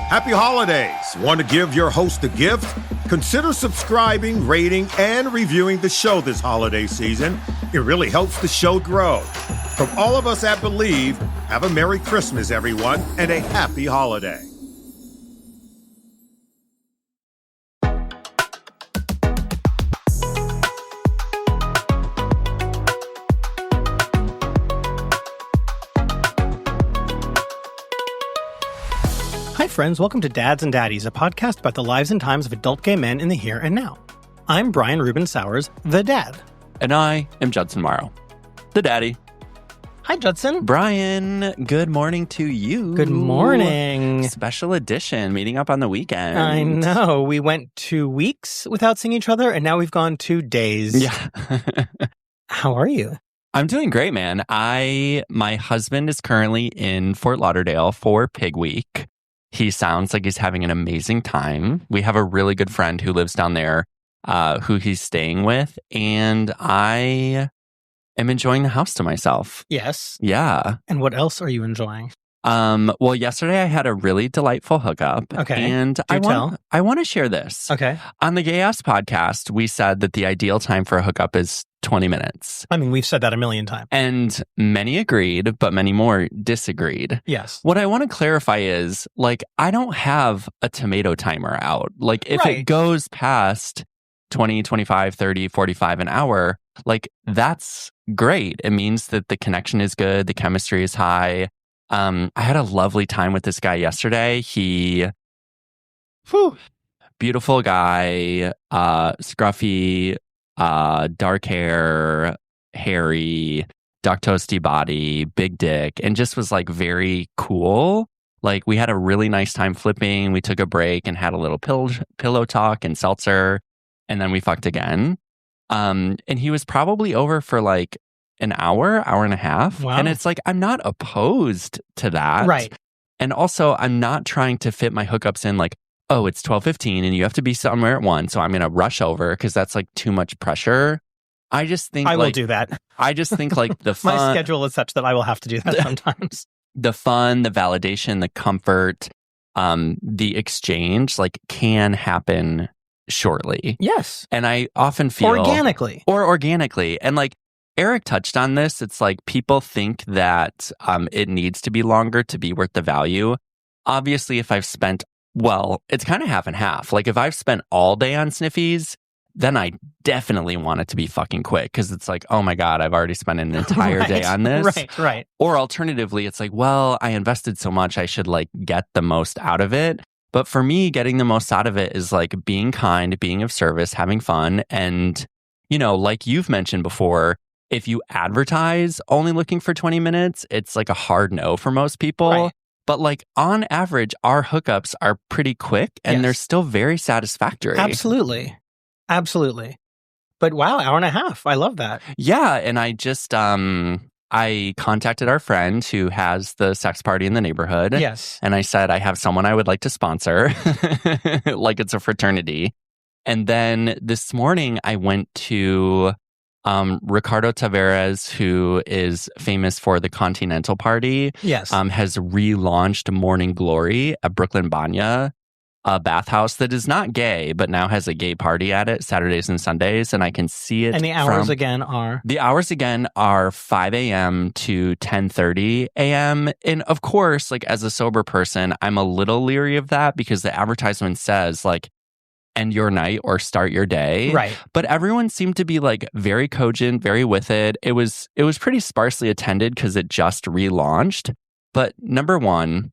Happy holidays. Want to give your host a gift? Consider subscribing, rating, and reviewing the show this holiday season. It really helps the show grow. From all of us at Believe, have a Merry Christmas, everyone, and a happy holiday. Hi friends, welcome to Dads and Daddies, a podcast about the lives and times of adult gay men in the here and now. I'm Brian Ruben Sowers, the dad. And I am Judson Morrow, the daddy. Hi, Judson. Brian, good morning to you. Good morning. Special edition, meeting up on the weekend. I know. We went 2 weeks without seeing each other, and now we've gone 2 days. Yeah. How are you? I'm doing great, man. My husband is currently in Fort Lauderdale for Pig Week. He sounds like he's having an amazing time. We have a really good friend who lives down there who he's staying with, and I am enjoying the house to myself. Yes. Yeah. And what else are you enjoying? Well, yesterday I had a really delightful hookup. Okay. And I want to share this. Okay. On the Gay Ass podcast, we said that the ideal time for a hookup is 20 minutes. I mean, we've said that a million times. And many agreed, but many more disagreed. Yes. What I want to clarify is, I don't have a tomato timer out. If it goes past 20, 25, 30, 45 an hour, that's great. It means that the connection is good. The chemistry is high. I had a lovely time with this guy yesterday. Beautiful guy, scruffy, dark hair, hairy, duck toasty body, big dick, and just was very cool. We had a really nice time flipping. We took a break and had a little pillow talk and seltzer, and then we fucked again. And he was probably over for an hour and a half. Wow. And it's I'm not opposed to that. Right. And also, I'm not trying to fit my hookups in oh, it's 12:15 and you have to be somewhere at 1, so I'm going to rush over because that's too much pressure. I just think I will do that. I just think the fun. My schedule is such that I will have to do that sometimes. The fun, the validation, the comfort, the exchange can happen shortly. Yes. And I often feel organically. And Eric touched on this. It's people think that it needs to be longer to be worth the value. Obviously, if I've spent, it's kind of half and half. If I've spent all day on sniffies, then I definitely want it to be fucking quick because it's oh my God, I've already spent an entire day on this. Right. Or alternatively, it's I invested so much, I should get the most out of it. But for me, getting the most out of it is being kind, being of service, having fun. And, like you've mentioned before, if you advertise only looking for 20 minutes, it's a hard no for most people. Right. But on average, our hookups are pretty quick and they're still very satisfactory. Absolutely. But wow, hour and a half. I love that. Yeah. And I just, I contacted our friend who has the sex party in the neighborhood. Yes. And I said, I have someone I would like to sponsor, it's a fraternity. And then this morning I went to Ricardo Tavares, who is famous for the Continental Party. Yes. Has relaunched Morning Glory, a Brooklyn Banya bathhouse that is not gay, but now has a gay party at it Saturdays and Sundays. And I can see it. And the hours again are? The hours again are 5 a.m. to 10:30 a.m. And of course, as a sober person, I'm a little leery of that because the advertisement says end your night or start your day. Right. But everyone seemed to be very cogent, very with it. It was pretty sparsely attended because it just relaunched. But number one,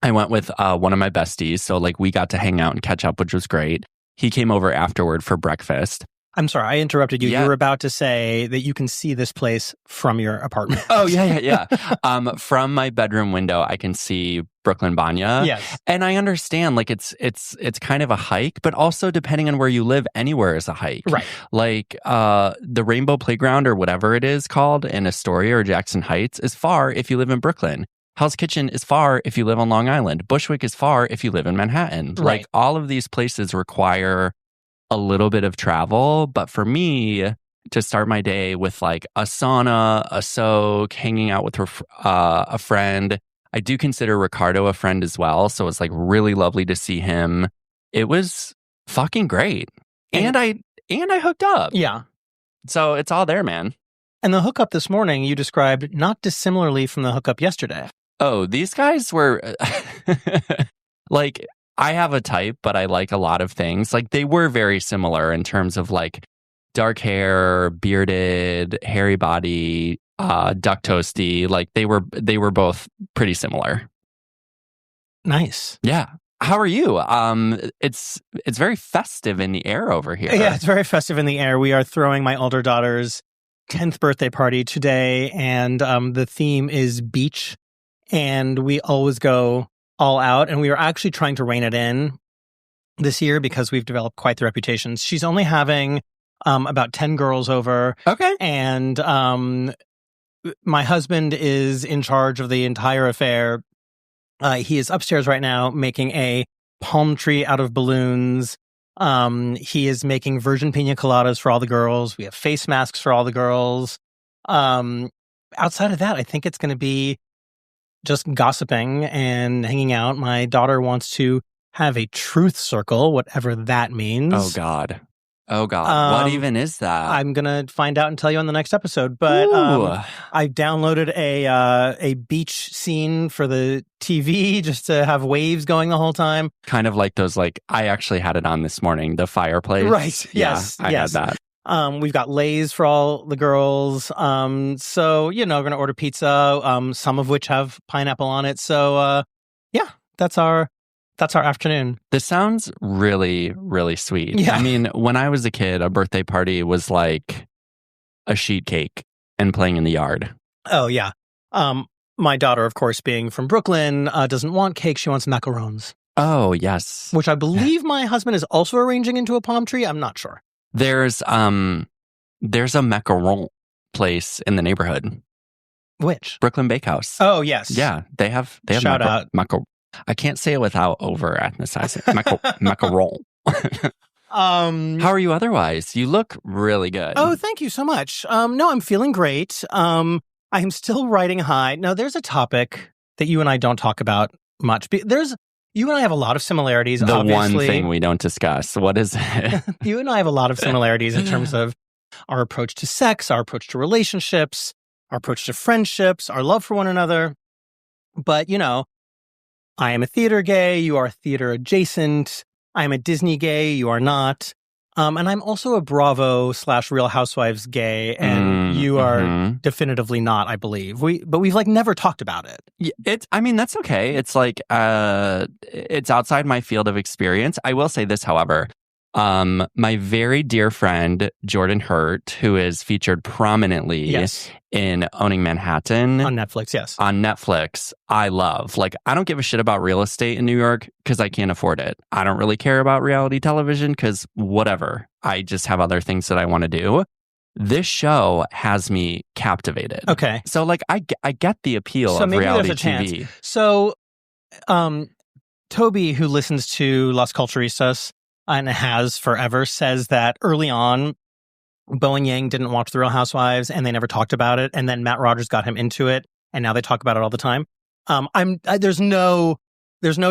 I went with one of my besties. So we got to hang out and catch up, which was great. He came over afterward for breakfast. I'm sorry, I interrupted you. Yeah. You were about to say that you can see this place from your apartment. Oh, yeah. From my bedroom window, I can see Brooklyn Banya. Yes. And I understand, it's kind of a hike, but also depending on where you live, anywhere is a hike. Right. The Rainbow Playground or whatever it is called in Astoria or Jackson Heights is far if you live in Brooklyn. Hell's Kitchen is far if you live on Long Island. Bushwick is far if you live in Manhattan. Right. All of these places require a little bit of travel, but for me to start my day with a sauna, a soak, hanging out with a friend, I do consider Ricardo a friend as well. So it's like really lovely to see him. It was fucking great. And I hooked up. Yeah. So it's all there, man. And the hookup this morning you described not dissimilarly from the hookup yesterday. Oh, these guys were like, I have a type, but I like a lot of things. Like they were very similar in terms of like dark hair, bearded, hairy body, duck toasty. Like they were both pretty similar. Nice. Yeah. How are you? It's very festive in the air over here. Yeah, it's very festive in the air. We are throwing my older daughter's 10th birthday party today, and the theme is beach. And we always go all out, and we are actually trying to rein it in this year because we've developed quite the reputation. She's only having about 10 girls over. Okay. And my husband is in charge of the entire affair. He is upstairs right now making a palm tree out of balloons. He is making virgin pina coladas for all the girls. We have face masks for all the girls. Outside of that, I think it's going to be just gossiping and hanging out. My daughter wants to have a truth circle, whatever that means. Oh, God. What even is that? I'm going to find out and tell you on the next episode. But I downloaded a beach scene for the TV just to have waves going the whole time. Kind of like those, like, I actually had it on this morning, the fireplace. Right. Yes. I had that. We've got Lay's for all the girls. So, we're going to order pizza, some of which have pineapple on it. So, that's our afternoon. This sounds really, really sweet. Yeah. I mean, when I was a kid, a birthday party was like a sheet cake and playing in the yard. Oh, yeah. My daughter, of course, being from Brooklyn, doesn't want cake. She wants macarons. Oh, yes. Which I believe my husband is also arranging into a palm tree. I'm not sure. There's a macaron place in the neighborhood. Which? Brooklyn Bakehouse. Oh, yes. Yeah, they have Shout out. I can't say it without over ethnicizing. Macaron. How are you otherwise? You look really good. Oh, thank you so much. No, I'm feeling great. I am still riding high. Now, there's a topic that you and I don't talk about much. You and I have a lot of similarities. The obviously. One thing we don't discuss. What is it? You and I have a lot of similarities in terms of our approach to sex, our approach to relationships, our approach to friendships, our love for one another. But, I am a theater gay. You are theater adjacent. I am a Disney gay. You are not. And I'm also a Bravo/Real Housewives gay, and you are definitively not, I believe. But we've never talked about it. I mean, that's okay. It's like, it's outside my field of experience. I will say this, however, my very dear friend, Jordan Hurt, who is featured prominently in Owning Manhattan. On Netflix, yes. On Netflix, I love. I don't give a shit about real estate in New York because I can't afford it. I don't really care about reality television because whatever. I just have other things that I want to do. This show has me captivated. Okay. So, I get the appeal of reality TV. Chance. So, Toby, who listens to Las Culturistas, and has forever, says that early on, Bo and Yang didn't watch The Real Housewives, and they never talked about it. And then Matt Rogers got him into it, and now they talk about it all the time. There's no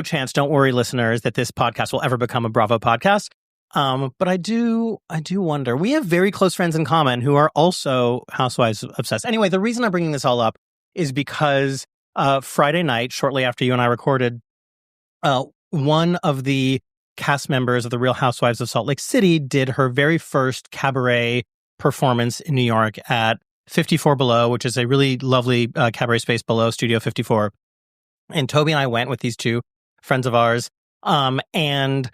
chance, don't worry, listeners, that this podcast will ever become a Bravo podcast. But I do wonder. We have very close friends in common who are also Housewives obsessed. Anyway, the reason I'm bringing this all up is because Friday night, shortly after you and I recorded, one of the cast members of The Real Housewives of Salt Lake City did her very first cabaret performance in New York at 54 Below, which is a really lovely cabaret space below Studio 54. And Toby and I went with these two friends of ours. And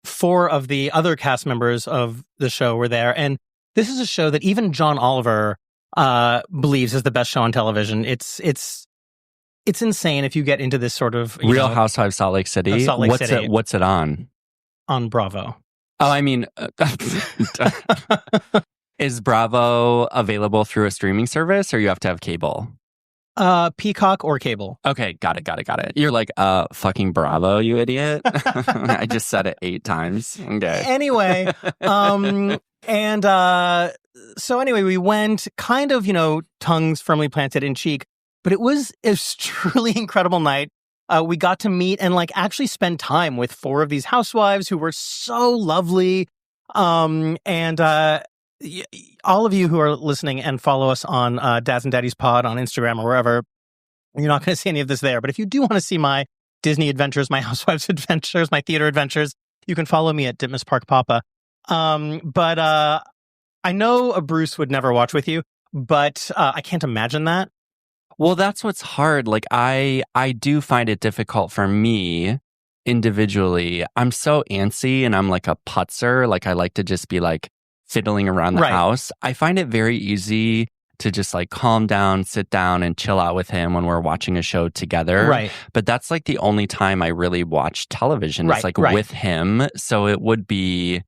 4 of the other cast members of the show were there. And this is a show that even John Oliver believes is the best show on television. It's insane if you get into this sort of Real Housewives Salt Lake City. What's it on? On Bravo. Oh, I mean, is Bravo available through a streaming service, or you have to have cable? Peacock or cable. Okay, got it. You're like, fucking Bravo, you idiot. I just said it 8 times. Okay. Anyway, so anyway, we went kind of, tongues firmly planted in cheek. But it was a truly incredible night. We got to meet and like actually spend time with 4 of these housewives who were so lovely. All of you who are listening and follow us on Dads and Daddies Pod on Instagram or wherever, you're not going to see any of this there. But if you do want to see my Disney adventures, my Housewives adventures, my theater adventures, you can follow me at Ditmas Park Papa. But I know Bruce would never watch with you, but I can't imagine that. Well, that's what's hard. Like I do find it difficult for me individually. I'm so antsy and I'm like a putzer. Like I like to just be like fiddling around the house. I find it very easy to just like calm down, sit down and chill out with him when we're watching a show together. Right. But that's like the only time I really watch television. It's like with him. So it would be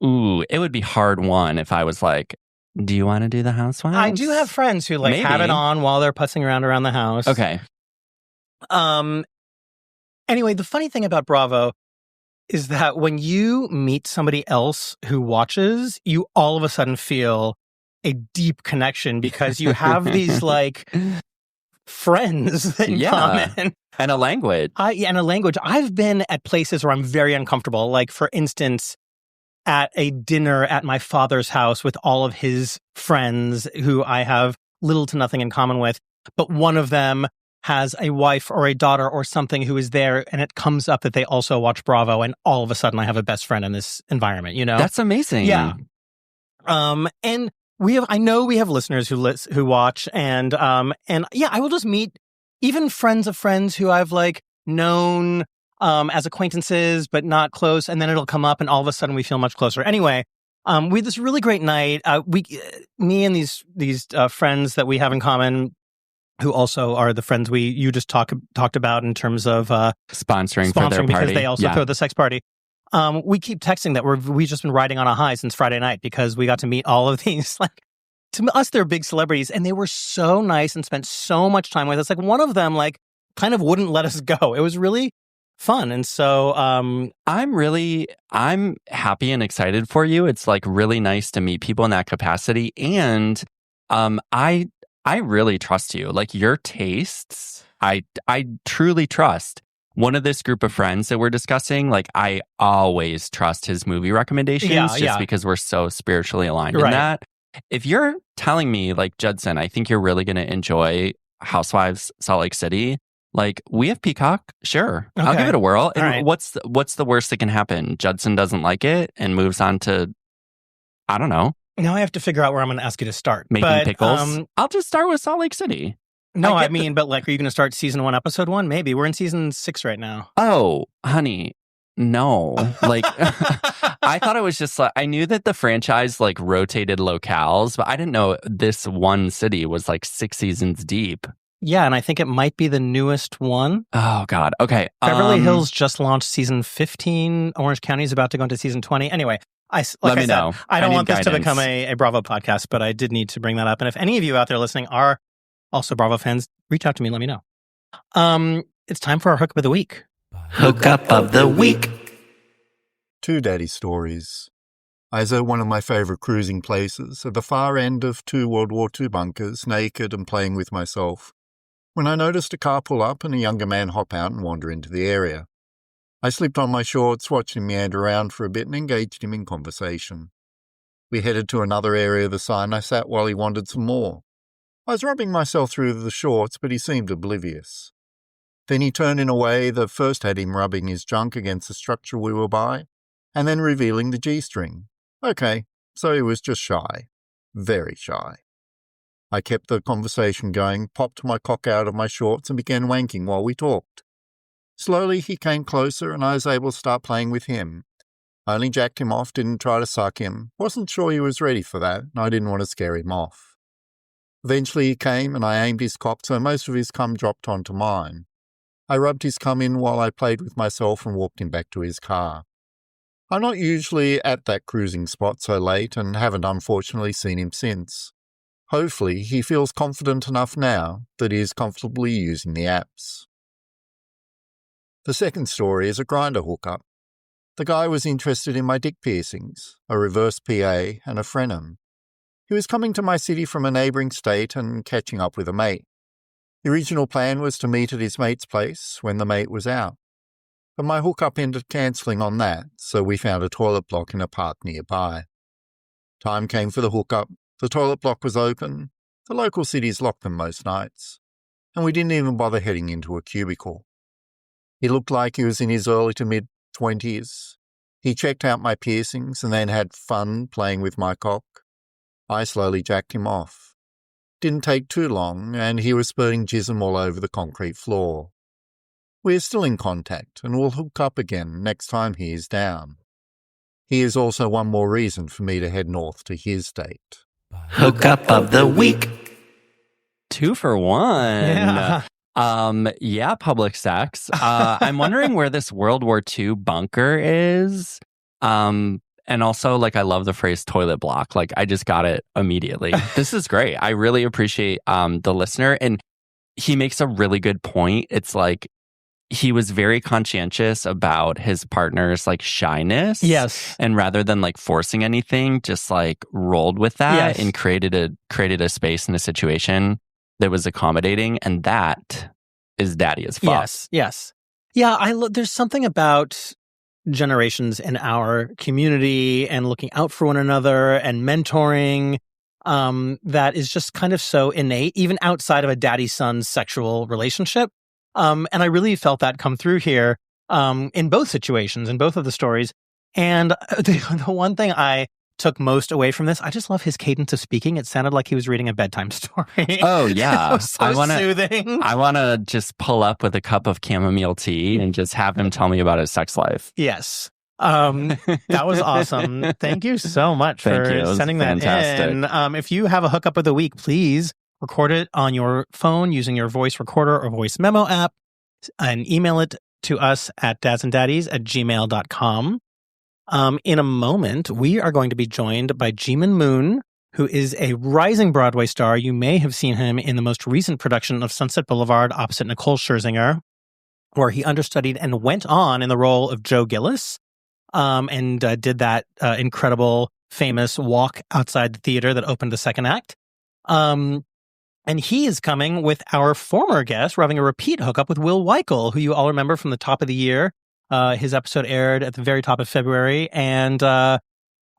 hard one if I was like, do you want to do the Housewives? I do have friends who like have it on while they're putzing around the house. Okay. Anyway, the funny thing about Bravo is that when you meet somebody else who watches, you all of a sudden feel a deep connection because you have these like friends in common. And a language. And a language. I've been at places where I'm very uncomfortable. Like, for instance, at a dinner at my father's house with all of his friends who I have little to nothing in common with. But one of them has a wife or a daughter or something who is there, and it comes up that they also watch Bravo, and all of a sudden I have a best friend in this environment, you know? That's amazing. Yeah. And I know we have listeners who watch, and yeah, I will just meet even friends of friends who I've like known as acquaintances, but not close. And then it'll come up and all of a sudden we feel much closer. Anyway, we had this really great night. Me and these friends that we have in common, who also are the friends you just talked about in terms of sponsoring for their party. Because they also throw the sex party. We keep texting that we've just been riding on a high since Friday night because we got to meet all of these, like, to us, they're big celebrities, and they were so nice and spent so much time with us. Like, one of them, like, kind of wouldn't let us go. It was really fun. And so I'm happy and excited for you. It's like really nice to meet people in that capacity. And I really trust you. Like, your tastes, I truly trust. One of this group of friends that we're discussing, like, I always trust his movie recommendations because we're so spiritually aligned in that. If you're telling me, like, Judson, I think you're really going to enjoy Housewives Salt Lake City, like, we have Peacock, sure. Okay. I'll give it a whirl. And what's the worst that can happen? Judson doesn't like it and moves on to, I don't know. Now I have to figure out where I'm going to ask you to start. Making pickles? I'll just start with Salt Lake City. No, I mean, but like, are you going to start season 1, episode 1? Maybe. We're in season 6 right now. Oh, honey. No. Like, I thought it was just like, I knew that the franchise like rotated locales, but I didn't know this one city was like 6 seasons deep. Yeah, and I think it might be the newest one. Oh, God. Okay. Beverly Hills just launched season 15. Orange County is about to go into season 20. Anyway, let me know. I don't want this to become a Bravo podcast, but I did need to bring that up. And if any of you out there listening are also Bravo fans, reach out to me. Let me know. It's time for our hookup of the week. Hookup of the week. 2 daddy stories. I was at one of my favourite cruising places, at the far end of 2 World War II bunkers, naked and playing with myself, when I noticed a car pull up and a younger man hop out and wander into the area. I slipped on my shorts, watched him meander around for a bit and engaged him in conversation. We headed to another area of the site and I sat while he wandered some more. I was rubbing myself through the shorts, but he seemed oblivious. Then he turned in a way that first had him rubbing his junk against the structure we were by, and then revealing the G-string. Okay, so he was just shy. Very shy. I kept the conversation going, popped my cock out of my shorts and began wanking while we talked. Slowly he came closer and I was able to start playing with him. I only jacked him off, didn't try to suck him. Wasn't sure he was ready for that, and I didn't want to scare him off. Eventually he came and I aimed his cock so most of his cum dropped onto mine. I rubbed his cum in while I played with myself and walked him back to his car. I'm not usually at that cruising spot so late and haven't unfortunately seen him since. Hopefully he feels confident enough now that he is comfortably using the apps. The second story is a Grindr hookup. The guy was interested in my dick piercings, a reverse PA and a frenum. He was coming to my city from a neighbouring state and catching up with a mate. The original plan was to meet at his mate's place when the mate was out, but my hookup ended cancelling on that, so we found a toilet block in a park nearby. Time came for the hookup, the toilet block was open, the local cities locked them most nights, and we didn't even bother heading into a cubicle. He looked like he was in his early to mid-20s. He checked out my piercings and then had fun playing with my cock. I slowly jacked him off. Didn't take too long, and he was spurting jism all over the concrete floor. We're still in contact, and we'll hook up again next time he is down. He is also one more reason for me to head north to his date. Hookup of the week. 2 for 1. Yeah. Public sex. I'm wondering where this World War II bunker is. And also, like, I love the phrase toilet block. Like, I just got it immediately. This is great. I really appreciate the listener. And he makes a really good point. It's like, he was very conscientious about his partner's like shyness. Yes. And rather than like forcing anything, just like rolled with that and created a space and a situation that was accommodating. And that is daddy as fuck. Yes. Yeah, there's something about generations in our community and looking out for one another and mentoring that is just kind of so innate, even outside of a daddy-son sexual relationship. And I really felt that come through here in both situations, in both of the stories. And the one thing I took most away from this, I just love his cadence of speaking. It sounded like he was reading a bedtime story. Oh, yeah. It was so soothing. I want to just pull up with a cup of chamomile tea and just have him tell me about his sex life. Yes. That was awesome. Thank you so much for sending that in. If you have a hookup of the week, please record it on your phone using your voice recorder or voice memo app and email it to us at dadsandDaddies@gmail.com. In a moment, we are going to be joined by Jimin Moon, who is a rising Broadway star. You may have seen him in the most recent production of Sunset Blvd opposite Nicole Scherzinger, where he understudied and went on in the role of Joe Gillis, and did that incredible, famous walk outside the theater that opened the second act. And he is coming with our former guest. We're having a repeat hookup with Will Wikle, who you all remember from the top of the year. His episode aired at the very top of February. And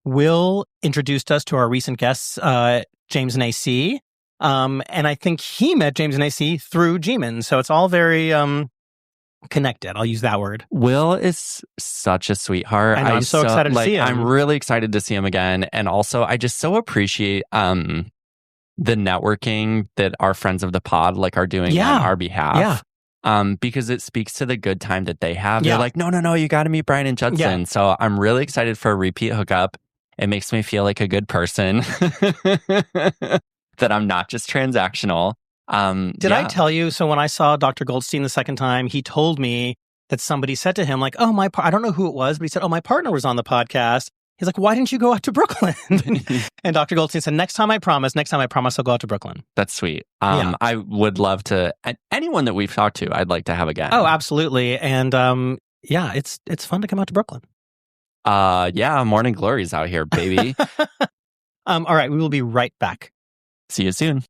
Will introduced us to our recent guests, James and AC. And I think he met James and AC through Jimin. So it's all very connected. I'll use that word. Will is such a sweetheart. I know, I'm so excited to see him. I'm really excited to see him again. And also, I just so appreciate the networking that our friends of the pod are doing on our behalf. Because it speaks to the good time that they have. They're like, no, you got to meet Brian and Judson. Yeah. So I'm really excited for a repeat hookup. It makes me feel like a good person, that I'm not just transactional. Did I tell you? So when I saw Dr. Goldstein the second time, he told me that somebody said to him, like, oh, I don't know who it was, but he said, oh, my partner was on the podcast. He's like, why didn't you go out to Brooklyn? And Dr. Goldstein said, next time I promise I'll go out to Brooklyn. That's sweet. I would love to, anyone that we've talked to, I'd like to have again. Oh, absolutely. And it's fun to come out to Brooklyn. Morning glories out here, baby. All right, we will be right back. See you soon.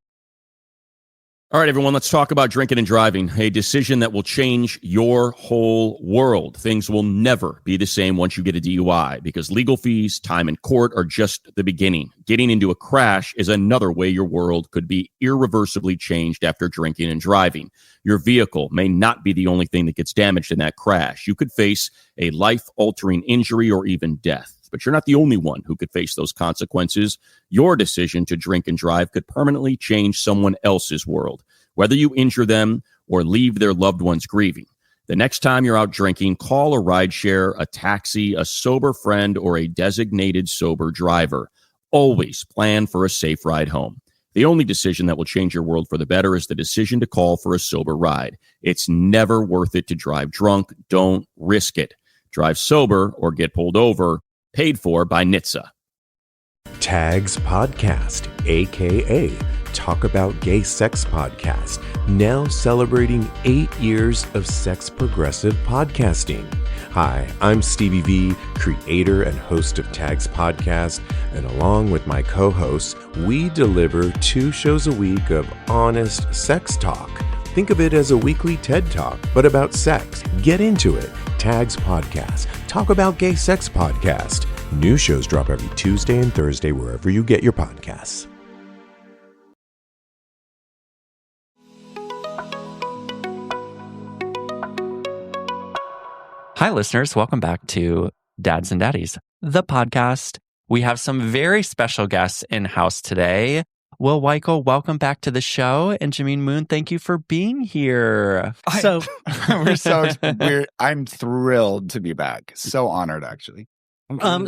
All right, everyone, let's talk about drinking and driving, a decision that will change your whole world. Things will never be the same once you get a DUI because legal fees, time in court are just the beginning. Getting into a crash is another way your world could be irreversibly changed after drinking and driving. Your vehicle may not be the only thing that gets damaged in that crash. You could face a life-altering injury or even death. But you're not the only one who could face those consequences. Your decision to drink and drive could permanently change someone else's world, whether you injure them or leave their loved ones grieving. The next time you're out drinking, call a rideshare, a taxi, a sober friend, or a designated sober driver. Always plan for a safe ride home. The only decision that will change your world for the better is the decision to call for a sober ride. It's never worth it to drive drunk. Don't risk it. Drive sober or get pulled over. Paid for by NHTSA. Tags Podcast, a.k.a. Talk About Gay Sex Podcast, now celebrating 8 years of sex progressive podcasting. Hi, I'm Stevie V, creator and host of Tags Podcast, and along with my co-hosts, we deliver 2 shows a week of honest sex talk. Think of it as a weekly TED Talk, but about sex. Get into it. Tags Podcast. Talk About Gay Sex Podcast. New shows drop every Tuesday and Thursday wherever you get your podcasts. Hi, listeners. Welcome back to Dads and Daddies, the podcast. We have some very special guests in house today. Will Wikle, welcome back to the show. And Jimin Moon, thank you for being here. I'm thrilled to be back. So honored, actually.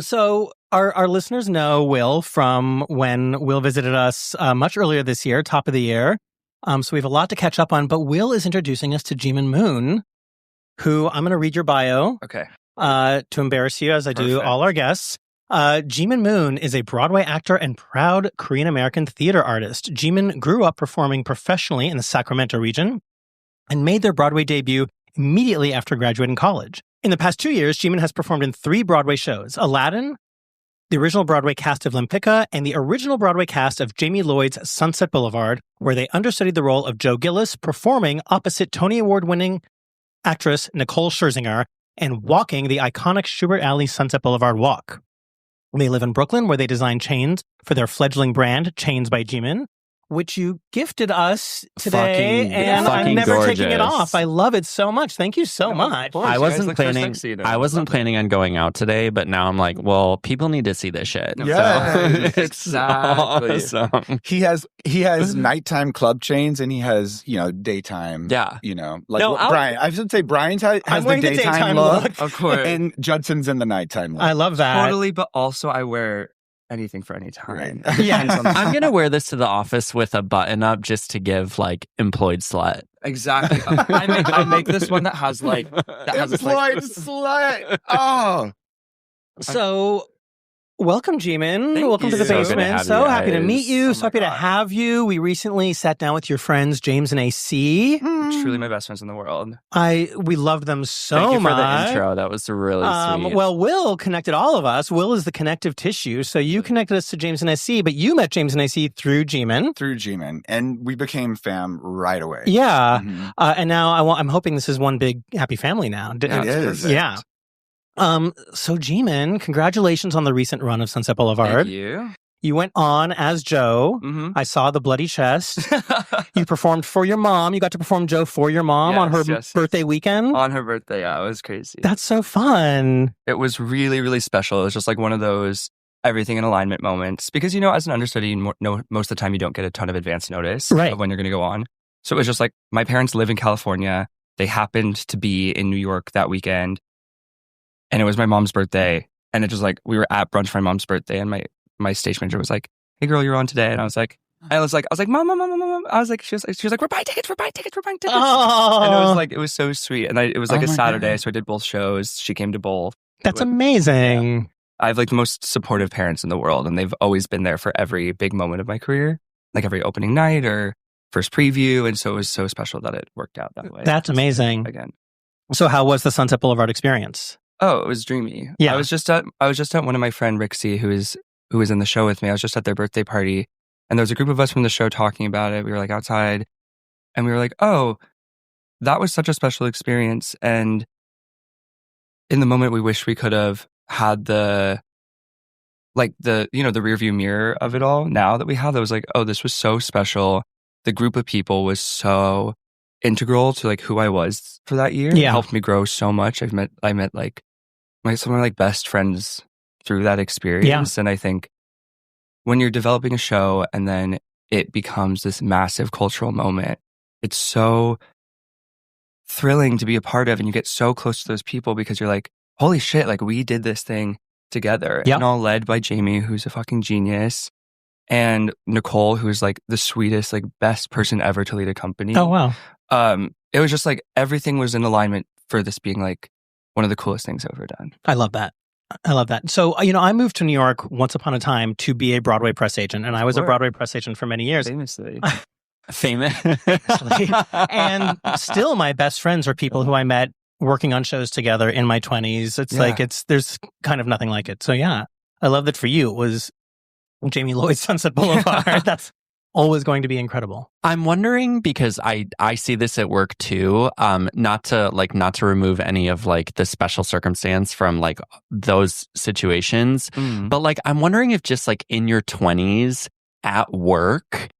So our listeners know Will from when Will visited us much earlier this year, top of the year. So we have a lot to catch up on. But Will is introducing us to Jimin Moon, who I'm going to read your bio. Okay. To embarrass you, as I do all our guests. Jimin Moon is a Broadway actor and proud Korean-American theater artist. Jimin grew up performing professionally in the Sacramento region and made their Broadway debut immediately after graduating college. In the past 2 years, Jimin has performed in 3 Broadway shows: Aladdin, the original Broadway cast of Lempica, and the original Broadway cast of Jamie Lloyd's Sunset Blvd, where they understudied the role of Joe Gillis, performing opposite Tony Award-winning actress Nicole Scherzinger and walking the iconic Schubert Alley Sunset Boulevard walk. They live in Brooklyn, where they design chains for their fledgling brand, Chains by Jimin, which you gifted us today, and I'm never gorgeous. taking it off. I love it so much. Thank you so much. I wasn't planning on going out today, but now I'm like, well, people need to see this shit. Yeah, so, exactly. Awesome. He has nighttime club chains, and he has daytime. Yeah, Brian. I should say Brian has the daytime look, of course, and Judson's in the nighttime look. I love that totally. But also, I wear anything for any time. Right. Yeah, I'm gonna wear this to the office with a button up just to give like employed slut. Exactly. I make this one that has like employed slut. Oh, so. Welcome, Jimin. Thank Welcome to the you. So basement. good to have So you happy to guys. meet you. Oh So my happy to God. have you. We recently sat down with your friends, James and AC. truly my best friends in the world. We loved them so Thank you for much. the intro. That was really sweet. Well, Will connected all of us. Will is the connective tissue. So you connected us to James and AC, but you met James and AC through Jimin. through Jimin, and we became fam right away. Yeah. Mhm. And now I'm hoping this is one big happy family now. It is. Yeah. So Jimin, congratulations on the recent run of Sunset Boulevard. Thank you. You went on as Joe. Mm-hmm. I saw the bloody chest. You performed for your mom. You got to perform Joe for your mom on her birthday weekend. On her birthday, yeah, it was crazy. That's so fun. It was really, really special. It was just like one of those everything in alignment moments. Because, as an understudy, most of the time you don't get a ton of advance notice Right. of when you're going to go on. So it was just like my parents live in California. They happened to be in New York that weekend. And it was my mom's birthday. And it was like, we were at brunch for my mom's birthday. And my stage manager was like, "Hey girl, you're on today." And I was like, mom. I was like, she was like, we're buying tickets. Oh, And it was so sweet. And it was like Oh a my Saturday. God. So I did both shows. She came to both. that's amazing. I have like the most supportive parents in the world. And they've always been there for every big moment of my career, like every opening night or first preview. And so it was so special that it worked out that way. That's amazing. Again. So how was the Sunset Boulevard experience? Oh, it was dreamy. Yeah. I was just at one of my friend Rixie, who was in the show with me. I was just at their birthday party, and there was a group of us from the show talking about it. We were like outside, and we were like, "Oh, that was such a special experience." And in the moment, we wish we could have had the rear view mirror of it all. Now that we have, that was like, "Oh, this was so special." The group of people was so integral to like who I was for that year. Yeah. It helped me grow so much. I met like some of my best friends through that experience. And I think when you're developing a show and then it becomes this massive cultural moment, it's so thrilling to be a part of, and you get so close to those people because you're like, holy shit, like we did this thing together. Yeah. And all led by Jamie, who's a fucking genius, and Nicole, who's like the sweetest, like best person ever to lead a company. Oh, wow. It was just like everything was in alignment for this being like one of the coolest things I've ever done. I love that. So, I moved to New York once upon a time to be a Broadway press agent, and I was a Sure. Broadway press agent for many years. Famously. Famous. And still my best friends are people who I met working on shows together in my 20s. It's like, there's kind of nothing like it. So yeah, I love that for you. It was Jamie Lloyd's Sunset Boulevard. That's always going to be incredible. I'm wondering, because I see this at work too, not to remove any of like the special circumstance from like those situations, but like I'm wondering if just like in your 20s at work,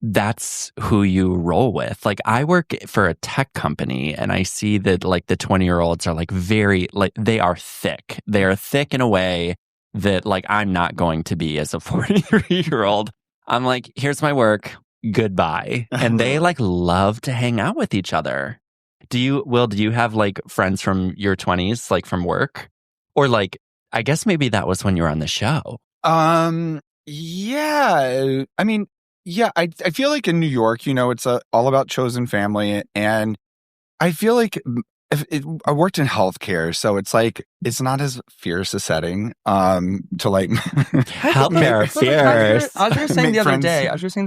that's who you roll with. Like I work for a tech company and I see that like the 20-year-olds are like very, like they are thick. They are thick in a way that like I'm not going to be as a 43-year-old. I'm like, here's my work, goodbye. And they like love to hang out with each other. Do you have like friends from your 20s, like from work? Or like, I guess maybe that was when you were on the show. Yeah. I mean, yeah, I feel like in New York, you know, it's all about chosen family. And I feel like I worked in healthcare, so it's like, it's not as fierce a setting to like healthcare fierce. I was just saying the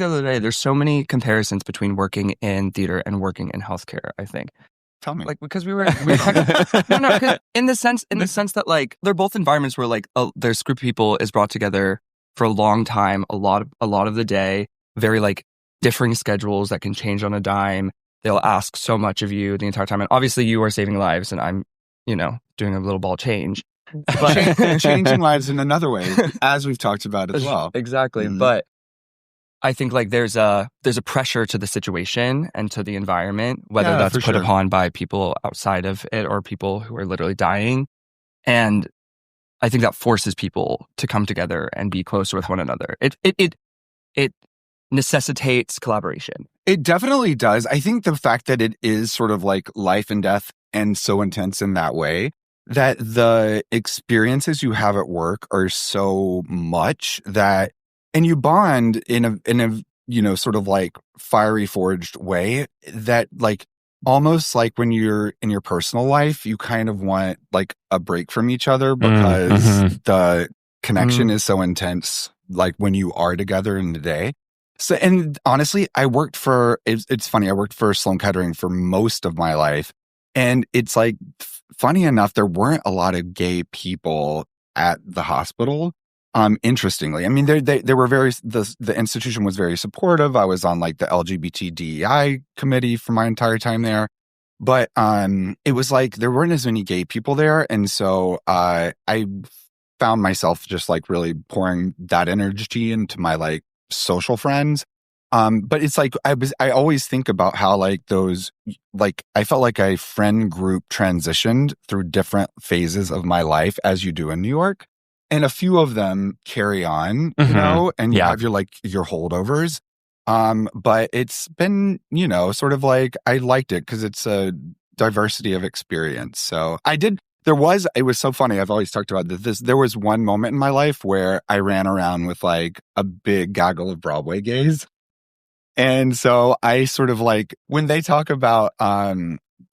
other day, there's so many comparisons between working in theater and working in healthcare, I think. Tell me. Like, because we no, in the sense that like they're both environments where like there's a group of people is brought together for a long time, a lot of the day, very like differing schedules that can change on a dime. They'll ask so much of you the entire time. And obviously you are saving lives and I'm, you know, doing a little ball change. But changing lives in another way, as we've talked about as well. Exactly. Mm-hmm. But I think like there's a pressure to the situation and to the environment, whether that's put upon by people outside of it or people who are literally dying. And I think that forces people to come together and be closer with one another. It necessitates collaboration. It definitely does. I think the fact that it is sort of like life and death and so intense in that way, that the experiences you have at work are so much that, and you bond in a you know, sort of like fiery forged way that like almost like when you're in your personal life, you kind of want like a break from each other because the connection is so intense, like when you are together in the day. So, and honestly, it's funny, I worked for Sloan Kettering for most of my life. And it's like, funny enough, there weren't a lot of gay people at the hospital. Interestingly, I mean, they were the institution was very supportive. I was on like the LGBT DEI committee for my entire time there. But it was like, there weren't as many gay people there. And so I found myself just like really pouring that energy into my like social friends. But it's like, I always think about how like those, like I felt like a friend group transitioned through different phases of my life as you do in New York. And a few of them carry on, you know, and you have your holdovers. But it's been, you know, sort of like, I liked it because it's a diversity of experience. So it was so funny. I've always talked about this. There was one moment in my life where I ran around with like a big gaggle of Broadway gays. And so I sort of like, when they talk about,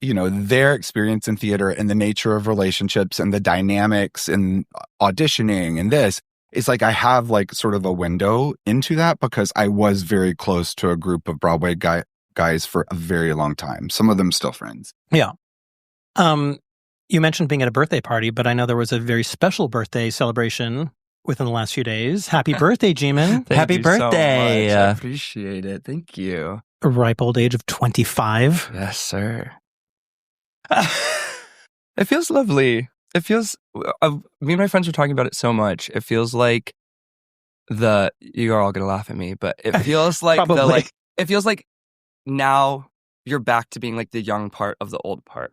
you know, their experience in theater and the nature of relationships and the dynamics and auditioning and this, it's like I have like sort of a window into that because I was very close to a group of Broadway guys for a very long time. Some of them still friends. Yeah. You mentioned being at a birthday party, but I know there was a very special birthday celebration within the last few days. Happy birthday, Jimin. Happy birthday. So much. I appreciate it. Thank you. A ripe old age of 25. Yes, sir. It feels lovely. It feels, me and my friends were talking about it so much. It feels like you are all going to laugh at me, but it feels like it feels like now you're back to being like the young part of the old part.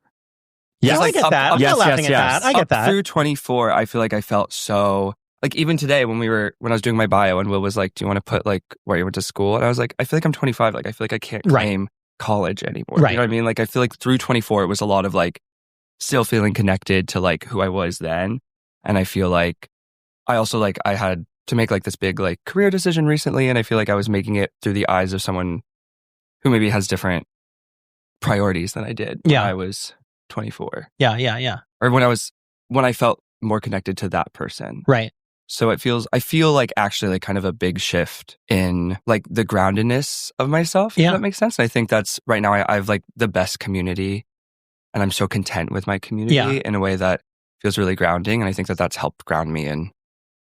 Yeah, I get that. I'm not laughing at that. I get that. Through 24, I feel like I felt so, like even today when I was doing my bio and Will was like, do you want to put like where you went to school? And I was like, I feel like I'm 25. Like I feel like I can't claim college anymore. Right. You know what I mean? Like I feel like through 24, it was a lot of like still feeling connected to like who I was then. And I feel like I also like I had to make like this big like career decision recently. And I feel like I was making it through the eyes of someone who maybe has different priorities than I did when I was 24. Yeah. Or when I felt more connected to that person. Right. So I feel like actually like kind of a big shift in like the groundedness of myself. Yeah. If that makes sense. And I think that's right now I have like the best community and I'm so content with my community in a way that feels really grounding. And I think that that's helped ground me in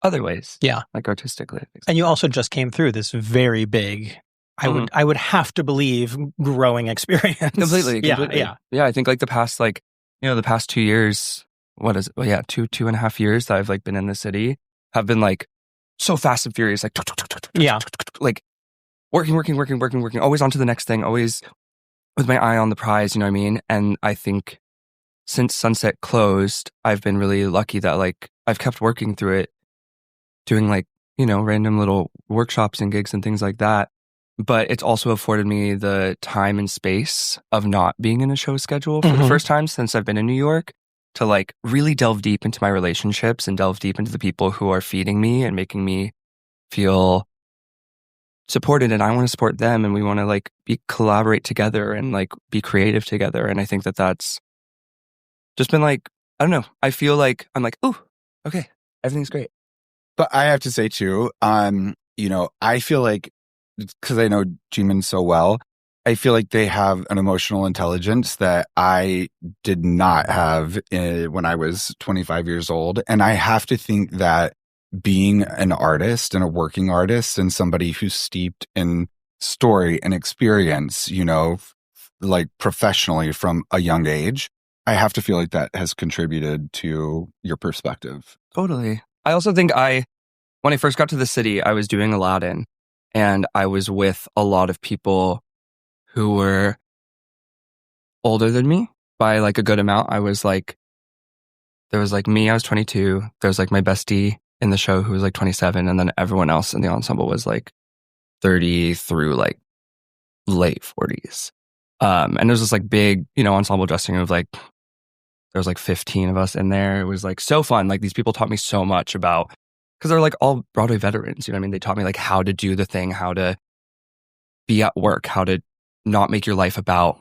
other ways. Yeah. Like artistically. And you also just came through this very big I would have to believe growing experience. Completely. Yeah. I think like the past 2 years, what is it? Well, yeah, 2.5 years that I've like been in the city have been like so fast and furious, like like working, always on to the next thing, always with my eye on the prize, you know what I mean? And I think since Sunset closed, I've been really lucky that like I've kept working through it, doing like, random little workshops and gigs and things like that. But it's also afforded me the time and space of not being in a show schedule for the first time since I've been in New York, to like really delve deep into my relationships and delve deep into the people who are feeding me and making me feel supported, and I want to support them, and we want to like collaborate together and like be creative together. And I think that that's just been like, I don't know, I feel like I'm like, oh, okay, everything's great. But I have to say too, I feel like, because I know Jimin so well, I feel like they have an emotional intelligence that I did not have when I was 25 years old. And I have to think that being an artist and a working artist and somebody who's steeped in story and experience, like professionally from a young age, I have to feel like that has contributed to your perspective. Totally. I also think when I first got to the city, I was doing Aladdin, and I was with a lot of people who were older than me by like a good amount. There was like me, I was 22. There was like my bestie in the show who was like 27. And then everyone else in the ensemble was like 30 through like late 40s. And there was this like big, ensemble dressing room of like, there was like 15 of us in there. It was like so fun. Like these people taught me so much about, because they're like all Broadway veterans, you know what I mean? They taught me like how to do the thing, how to be at work, how to not make your life about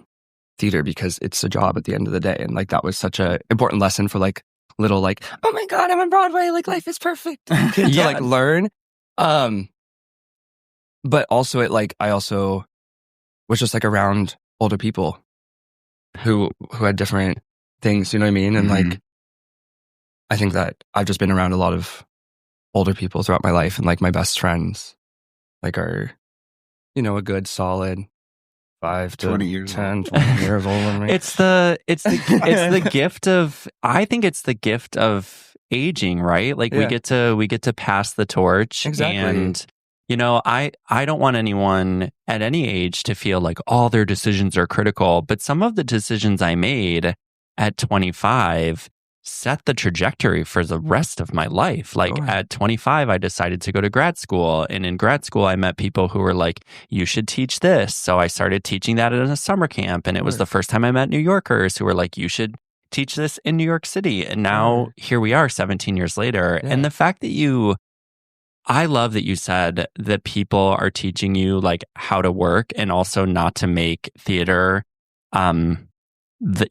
theater because it's a job at the end of the day. And like that was such a important lesson for like little like, oh my God, I'm on Broadway, like life is perfect to like learn. But also I also was just like around older people who had different things, you know what I mean? And like I think that I've just been around a lot of older people throughout my life, and like my best friends like are, a good solid 5 to 20 years 10, 20 years older than me. It's the gift of, I think it's the gift of aging, right? Like we get to pass the torch. Exactly. And I don't want anyone at any age to feel like all their decisions are critical, but some of the decisions I made at 25 set the trajectory for the rest of my life. Like at 25, I decided to go to grad school. And in grad school, I met people who were like, you should teach this. So I started teaching that at a summer camp. And it was the first time I met New Yorkers who were like, you should teach this in New York City. And now here we are 17 years later. Yeah. And the fact that I love that you said that people are teaching you like how to work and also not to make theater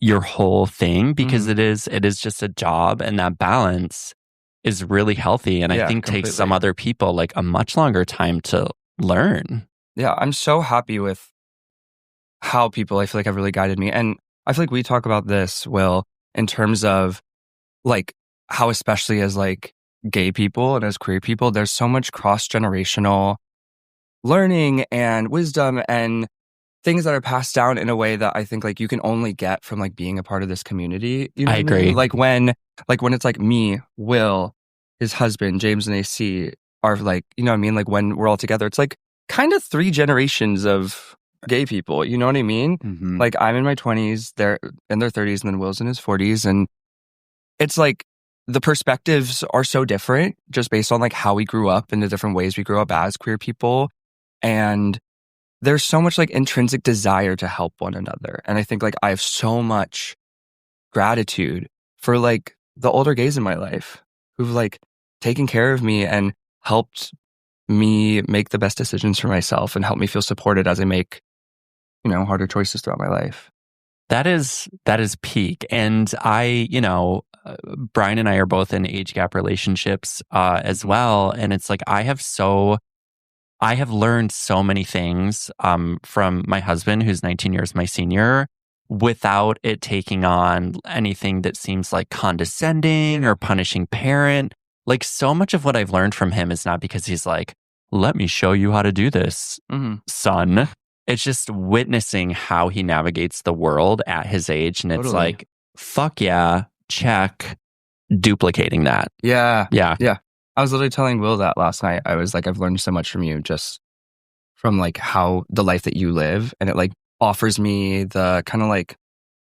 your whole thing, because it is just a job, and that balance is really healthy, and I think completely. Takes some other people like a much longer time to learn. Yeah, I'm so happy with how people I feel like have really guided me, and I feel like we talk about this, Will, in terms of like how especially as like gay people and as queer people, there's so much cross-generational learning and wisdom and things that are passed down in a way that I think like you can only get from like being a part of this community. You know I agree. Like when it's like me, Will, his husband, James and AC are like, you know what I mean? Like when we're all together, it's like kind of 3 generations of gay people. You know what I mean? Mm-hmm. Like I'm in my 20s, they're in their 30s, and then Will's in his 40s. And it's like the perspectives are so different just based on like how we grew up and the different ways we grew up as queer people. And there's so much like intrinsic desire to help one another. And I think like I have so much gratitude for like the older gays in my life who've like taken care of me and helped me make the best decisions for myself and help me feel supported as I make, harder choices throughout my life. That is peak. And Brian and I are both in age gap relationships as well. And it's like, I have learned so many things from my husband, who's 19 years my senior, without it taking on anything that seems like condescending or punishing parent. Like so much of what I've learned from him is not because he's like, let me show you how to do this, son. It's just witnessing how he navigates the world at his age. And it's like, fuck yeah, check, duplicating that. Yeah. Yeah. Yeah. I was literally telling Will that last night. I was like, I've learned so much from you, just from like how the life that you live. And it like offers me the kind of like,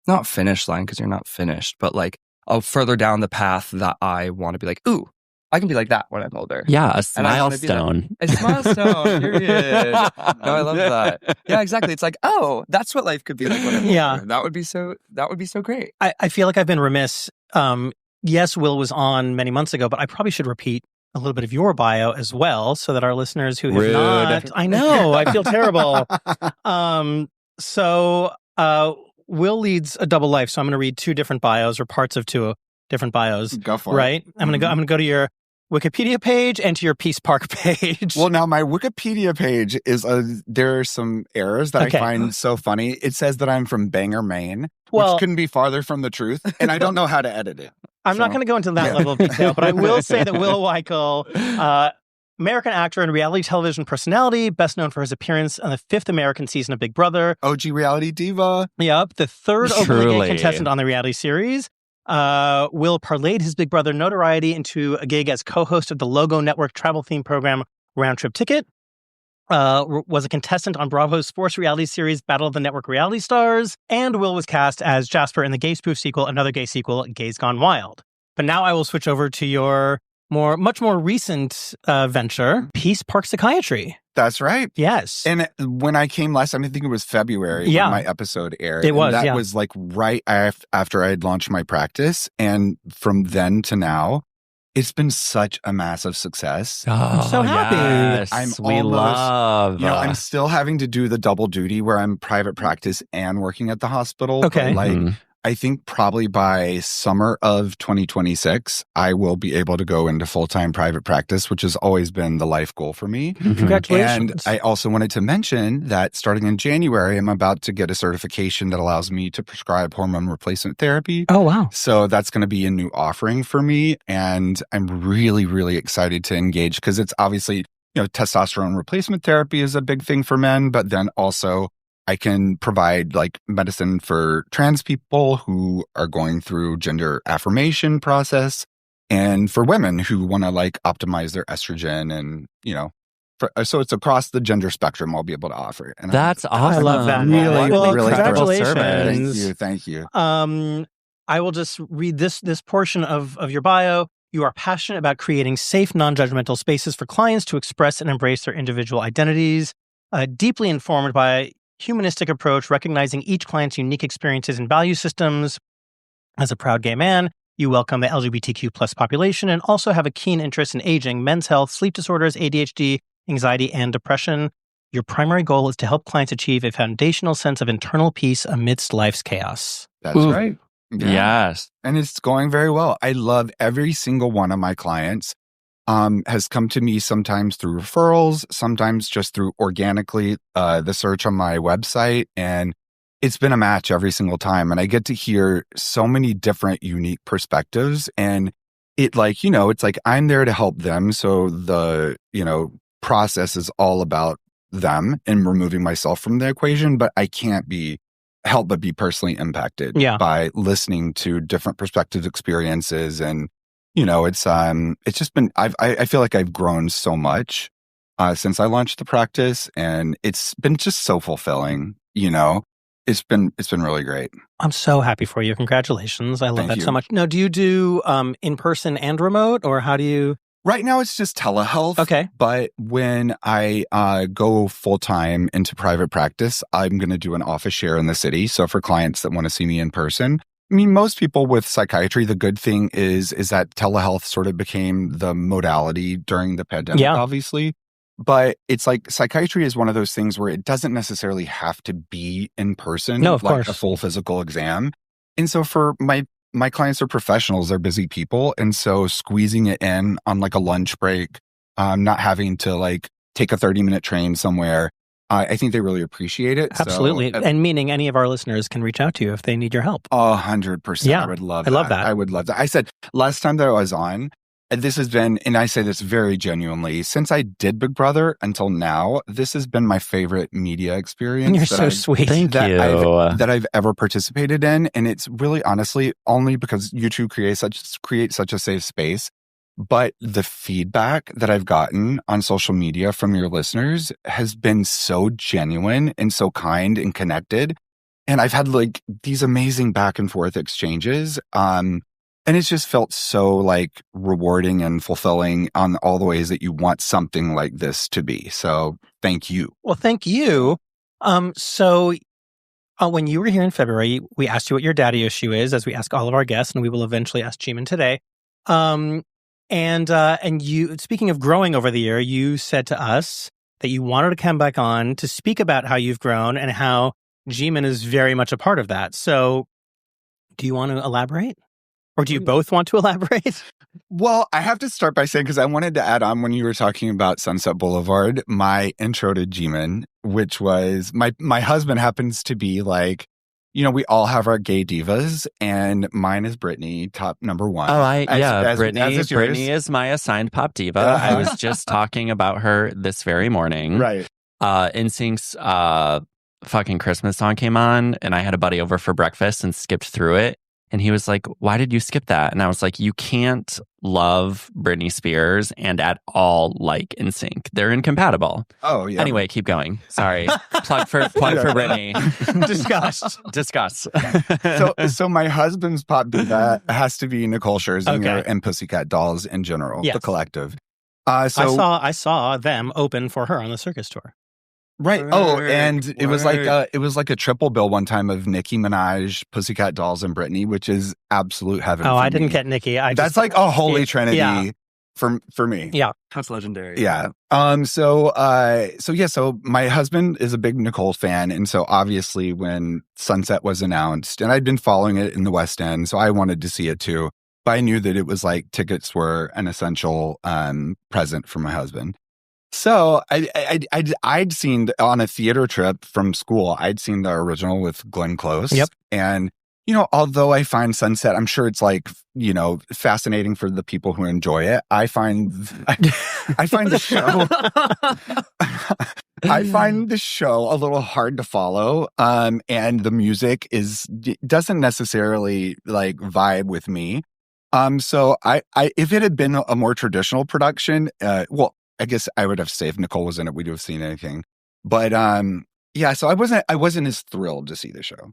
not finish line because you're not finished, but like further down the path that I want to be like, ooh, I can be like that when I'm older. Yeah, a milestone. Like, a milestone, period. No, I love that. Yeah, exactly. It's like, oh, that's what life could be like when I'm older. That would be so great. I feel like I've been remiss. Yes, Will was on many months ago, but I probably should repeat a little bit of your bio as well so that our listeners who have not... I know, I feel terrible. Will leads a double life, so I'm going to read two different bios or parts of two different bios. Go for it. Right? I'm going to go to your Wikipedia page and to your Peace Park page. Well, now my Wikipedia page is there are some errors that I find so funny. It says that I'm from Bangor, Maine, which couldn't be farther from the truth, and I don't know how to edit it. I'm not going to go into that level of detail, but I will say that Will Wikle, American actor and reality television personality, best known for his appearance on the 5th American season of Big Brother. OG reality diva. Yep, the 3rd openly gay contestant on the reality series. Will parlayed his Big Brother notoriety into a gig as co-host of the Logo Network travel theme program Round Trip Ticket. Was a contestant on Bravo's sports reality series Battle of the Network Reality Stars. And Will was cast as Jasper in the gay spoof sequel, another gay sequel, Gays Gone Wild. But now I will switch over to your much more recent venture, Peace Park Psychiatry. That's right. Yes. And when I came last time, I think it was February when my episode aired. It was, That was like right after I had launched my practice. And from then to now, it's been such a massive success. Oh, I'm so happy. Yes, I'm still having to do the double duty where I'm private practice and working at the hospital. Okay. But I think probably by summer of 2026, I will be able to go into full-time private practice, which has always been the life goal for me. Congratulations. And I also wanted to mention that starting in January, I'm about to get a certification that allows me to prescribe hormone replacement therapy. Oh, wow. So that's going to be a new offering for me. And I'm really, really excited to engage because it's obviously, testosterone replacement therapy is a big thing for men, but then also I can provide like medicine for trans people who are going through gender affirmation process and for women who want to like optimize their estrogen and, so it's across the gender spectrum I'll be able to offer it. And that's awesome. I love that. Really Congratulations. Thank you. I will just read this portion of your bio. You are passionate about creating safe, non-judgmental spaces for clients to express and embrace their individual identities, deeply informed by humanistic approach, recognizing each client's unique experiences and value systems. As a proud gay man, you welcome the LGBTQ plus population and also have a keen interest in aging, men's health, sleep disorders, ADHD, anxiety, and depression. Your primary goal is to help clients achieve a foundational sense of internal peace amidst life's chaos. That's right. Yeah. Yes. And it's going very well. I love every single one of my clients. Has come to me sometimes through referrals, sometimes just through organically the search on my website. And it's been a match every single time. And I get to hear so many different unique perspectives. And it's like I'm there to help them. So the, process is all about them and removing myself from the equation. But I can't help but be personally impacted by listening to different perspectives, experiences, and it's just been, I feel like I've grown so much, since I launched the practice and it's been just so fulfilling, it's been really great. I'm so happy for you. Congratulations. I love that so much. Now, do you do, in person and remote or how do you? Right now it's just telehealth. Okay. But when I, go full time into private practice, I'm going to do an office share in the city. So for clients that want to see me in person, I mean, most people with psychiatry, the good thing is that telehealth sort of became the modality during the pandemic, obviously. But it's like psychiatry is one of those things where it doesn't necessarily have to be in person, of like course. a full physical exam. And so for my clients are professionals, they're busy people. And so squeezing it in on like a lunch break, not having to like take a 30-minute train somewhere, I think they really appreciate it. Absolutely. So, and meaning any of our listeners can reach out to you if they need your help. 100%. Yeah, I would love I love that. I would love that. I said last time that I was on, this has been, and I say this very genuinely, since I did Big Brother until now, this has been my favorite media experience. You're so sweet. Thank you. That I've ever participated in. And it's really honestly only because you two create such a safe space. But the feedback that I've gotten on social media from your listeners has been so genuine and so kind and connected. And I've had like these amazing back and forth exchanges. And it's just felt so like rewarding and fulfilling on all the ways that you want something like this to be. So thank you. Well, thank you. So when you were here in February, we asked you what your daddy issue is, as we ask all of our guests, and we will eventually ask Jimin today. And you, speaking of growing over the year, you said to us that you wanted to come back on to speak about how you've grown and how Jimin is very much a part of that. So do you want to elaborate? Or do you both want to elaborate? Well, I have to start by saying, because I wanted to add on when you were talking about Sunset Boulevard, my intro to Jimin, which was my husband happens to be like, you know, we all have our gay divas, and mine is Brittany, top number one. Oh, Brittany is my assigned pop diva. I was just talking about her this very morning. Right. NSYNC's fucking Christmas song came on, and I had a buddy over for breakfast and skipped through it. And he was like, why did you skip that? And I was like, you can't love Britney Spears and at all like NSYNC. They're incompatible. Oh, yeah. Anyway, keep going. Sorry. plug for Britney. Discuss. So my husband's pop diva has to be Nicole Scherzinger and Pussycat Dolls in general, the collective. I saw them open for her on the circus tour. Right. Oh, and it was like a triple bill one time of Nicki Minaj, Pussycat Dolls, and Britney, which is absolute heaven. Oh, for I didn't me. get Nicki. That's like a holy trinity for me. Yeah, that's legendary. Yeah. So my husband is a big Nicole fan, and so obviously when Sunset was announced, and I'd been following it in the West End, so I wanted to see it too. But I knew that it was like tickets were an essential present for my husband. So I'd seen on a theater trip from school, I'd seen the original with Glenn Close. Yep. And, you know, although I find Sunset, I'm sure it's like, you know, fascinating for the people who enjoy it. I find the show a little hard to follow. And the music doesn't necessarily like vibe with me. So I if it had been a more traditional production, I guess I would have saved Nicole was in it. We'd have seen anything. But so I wasn't as thrilled to see the show.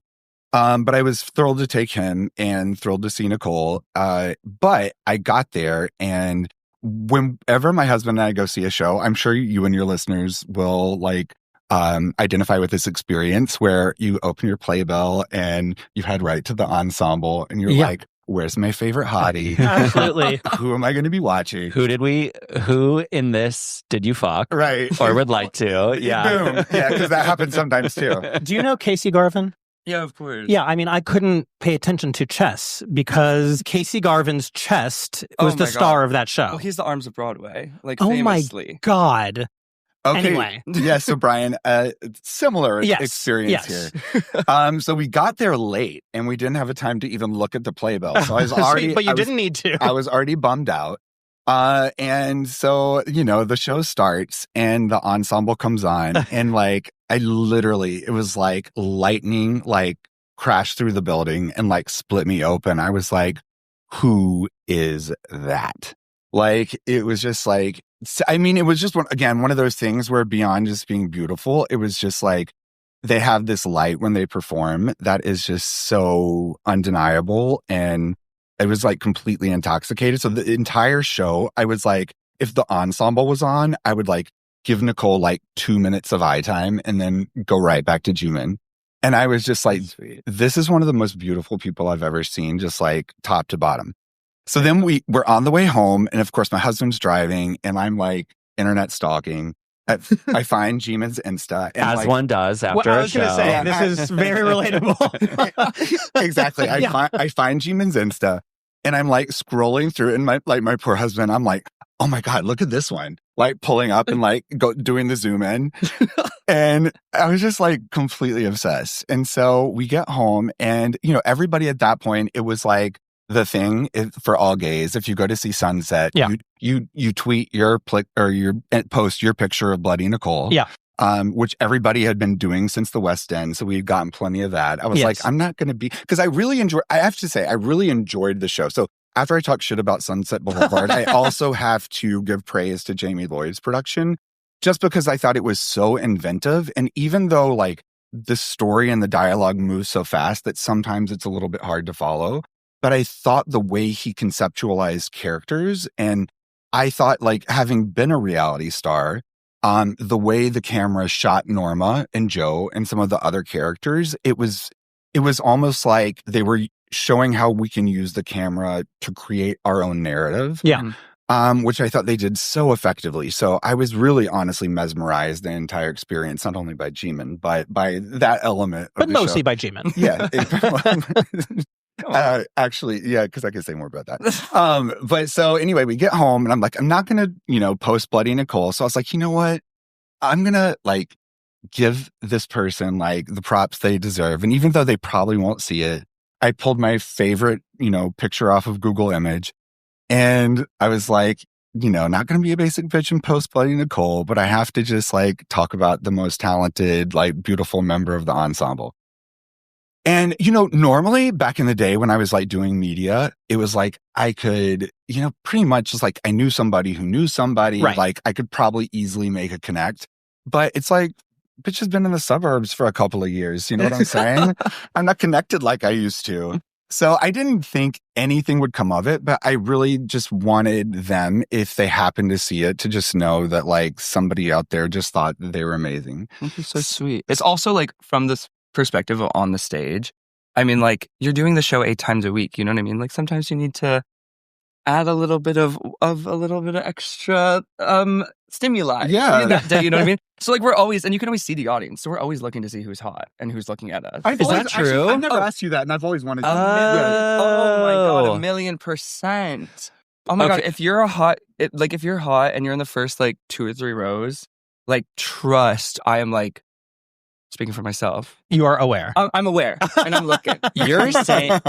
But I was thrilled to take him and thrilled to see Nicole. But I got there, and whenever my husband and I go see a show, I'm sure you and your listeners will like identify with this experience where you open your Playbill and you head right to the ensemble and you're like, where's my favorite hottie? Absolutely. Who am I going to be watching? Who in this did you fuck? Right. Or would like to? Yeah. Boom. Yeah, because that happens sometimes too. Do you know Casey Garvin? Yeah, of course. Yeah, I mean, I couldn't pay attention to chess because Casey Garvin's chest was the star of that show. Well, he's the arms of Broadway, like famously. Oh my God. Okay. Anyway. Yeah, so Brian, similar experience here. So we got there late and we didn't have a time to even look at the Playbill. So I was already But you didn't need to. I was already bummed out. And so, you know, the show starts and the ensemble comes on and like it was like lightning like crashed through the building and like split me open. I was like, who is that? Like, it was just like, I mean, it was just one of those things where beyond just being beautiful, it was just like, they have this light when they perform that is just so undeniable. And I was like completely intoxicated. So the entire show, I was like, if the ensemble was on, I would like give Nicole like 2 minutes of eye time and then go right back to Jimin. And I was just like, this is one of the most beautiful people I've ever seen, just like top to bottom. So then we're on the way home. And of course, my husband's driving and I'm like internet stalking. I find Jimin's Insta. And as one does after I was going to say, this is very relatable. Exactly. I find Jimin's Insta and I'm like scrolling through it and my poor husband, I'm like, oh my God, look at this one. Like pulling up and like doing the zoom in. And I was just like completely obsessed. And so we get home and, you know, everybody at that point, it was like the thing for all gays. If you go to see Sunset, you tweet your post your picture of Bloody Nicole. Yeah. Which everybody had been doing since the West End. So we'd gotten plenty of that. I was like, I'm not going to be, because I have to say, I really enjoyed the show. So after I talk shit about Sunset Boulevard, I also have to give praise to Jamie Lloyd's production, just because I thought it was so inventive. And even though like the story and the dialogue moves so fast that sometimes it's a little bit hard to follow, but I thought the way he conceptualized characters, and I thought like having been a reality star, the way the camera shot Norma and Joe and some of the other characters, it was almost like they were showing how we can use the camera to create our own narrative. Yeah. Which I thought they did so effectively. So I was really honestly mesmerized the entire experience, not only by Jimin, but by that element. But mostly by Jimin. Yeah. Actually, yeah, because I could say more about that. But so anyway, we get home and I'm like, I'm not going to, post Bloody Nicole. So I was like, you know what? I'm going to like give this person like the props they deserve. And even though they probably won't see it, I pulled my favorite, picture off of Google Image. And I was like, not going to be a basic bitch and post Bloody Nicole, but I have to just like talk about the most talented, like beautiful member of the ensemble. And, normally back in the day when I was like doing media, it was like I could, pretty much just like I knew somebody who knew somebody, right. Like I could probably easily make a connect. But it's like, bitch has been in the suburbs for a couple of years. You know what I'm saying? I'm not connected like I used to. So I didn't think anything would come of it, but I really just wanted them, if they happened to see it, to just know that like somebody out there just thought that they were amazing. That's so sweet. It's also like from this perspective of on the stage. I mean, like you're doing the show 8 times a week. You know what I mean? Like sometimes you need to add a little bit of extra stimuli. Yeah. That day, you know what I mean? So like we're always, and you can always see the audience. So we're always looking to see who's hot and who's looking at us. Is that true? Actually, I've never asked you that, and I've always wanted to. Oh my God, 1,000,000%. Oh my God, if you're hot and you're in the first like 2 or 3 rows, like trust, I am like, speaking for myself. You are aware. I'm aware, and I'm looking. You're saying,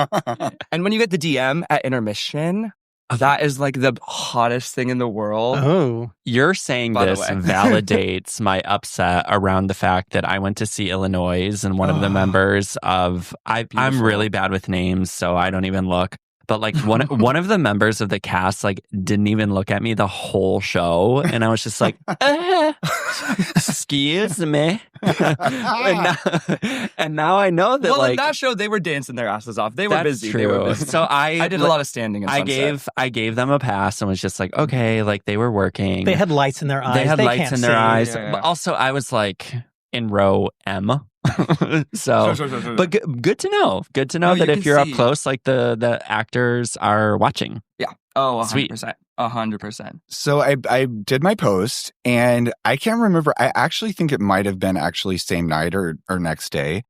and when you get the DM at intermission, that is like the hottest thing in the world. Oh. You're saying this validates my upset around the fact that I went to see Illinois and one of the members of... I'm really bad with names, so I don't even look. But like one of the members of the cast like didn't even look at me the whole show, and I was just like, excuse me. and now I know that. Well, in that show they were dancing their asses off. They were busy. True. They were busy. So I did a lot of standing. I gave them a pass and was just like, okay, like they were working. They had lights in their eyes. Yeah. But also I was like in row M. So, Sure. But good to know. Good to know that if you're up close, like the actors are watching. Yeah. Oh, 100%. Sweet. 100%. So I did my post, and I can't remember. I actually think it might have been actually same night or next day.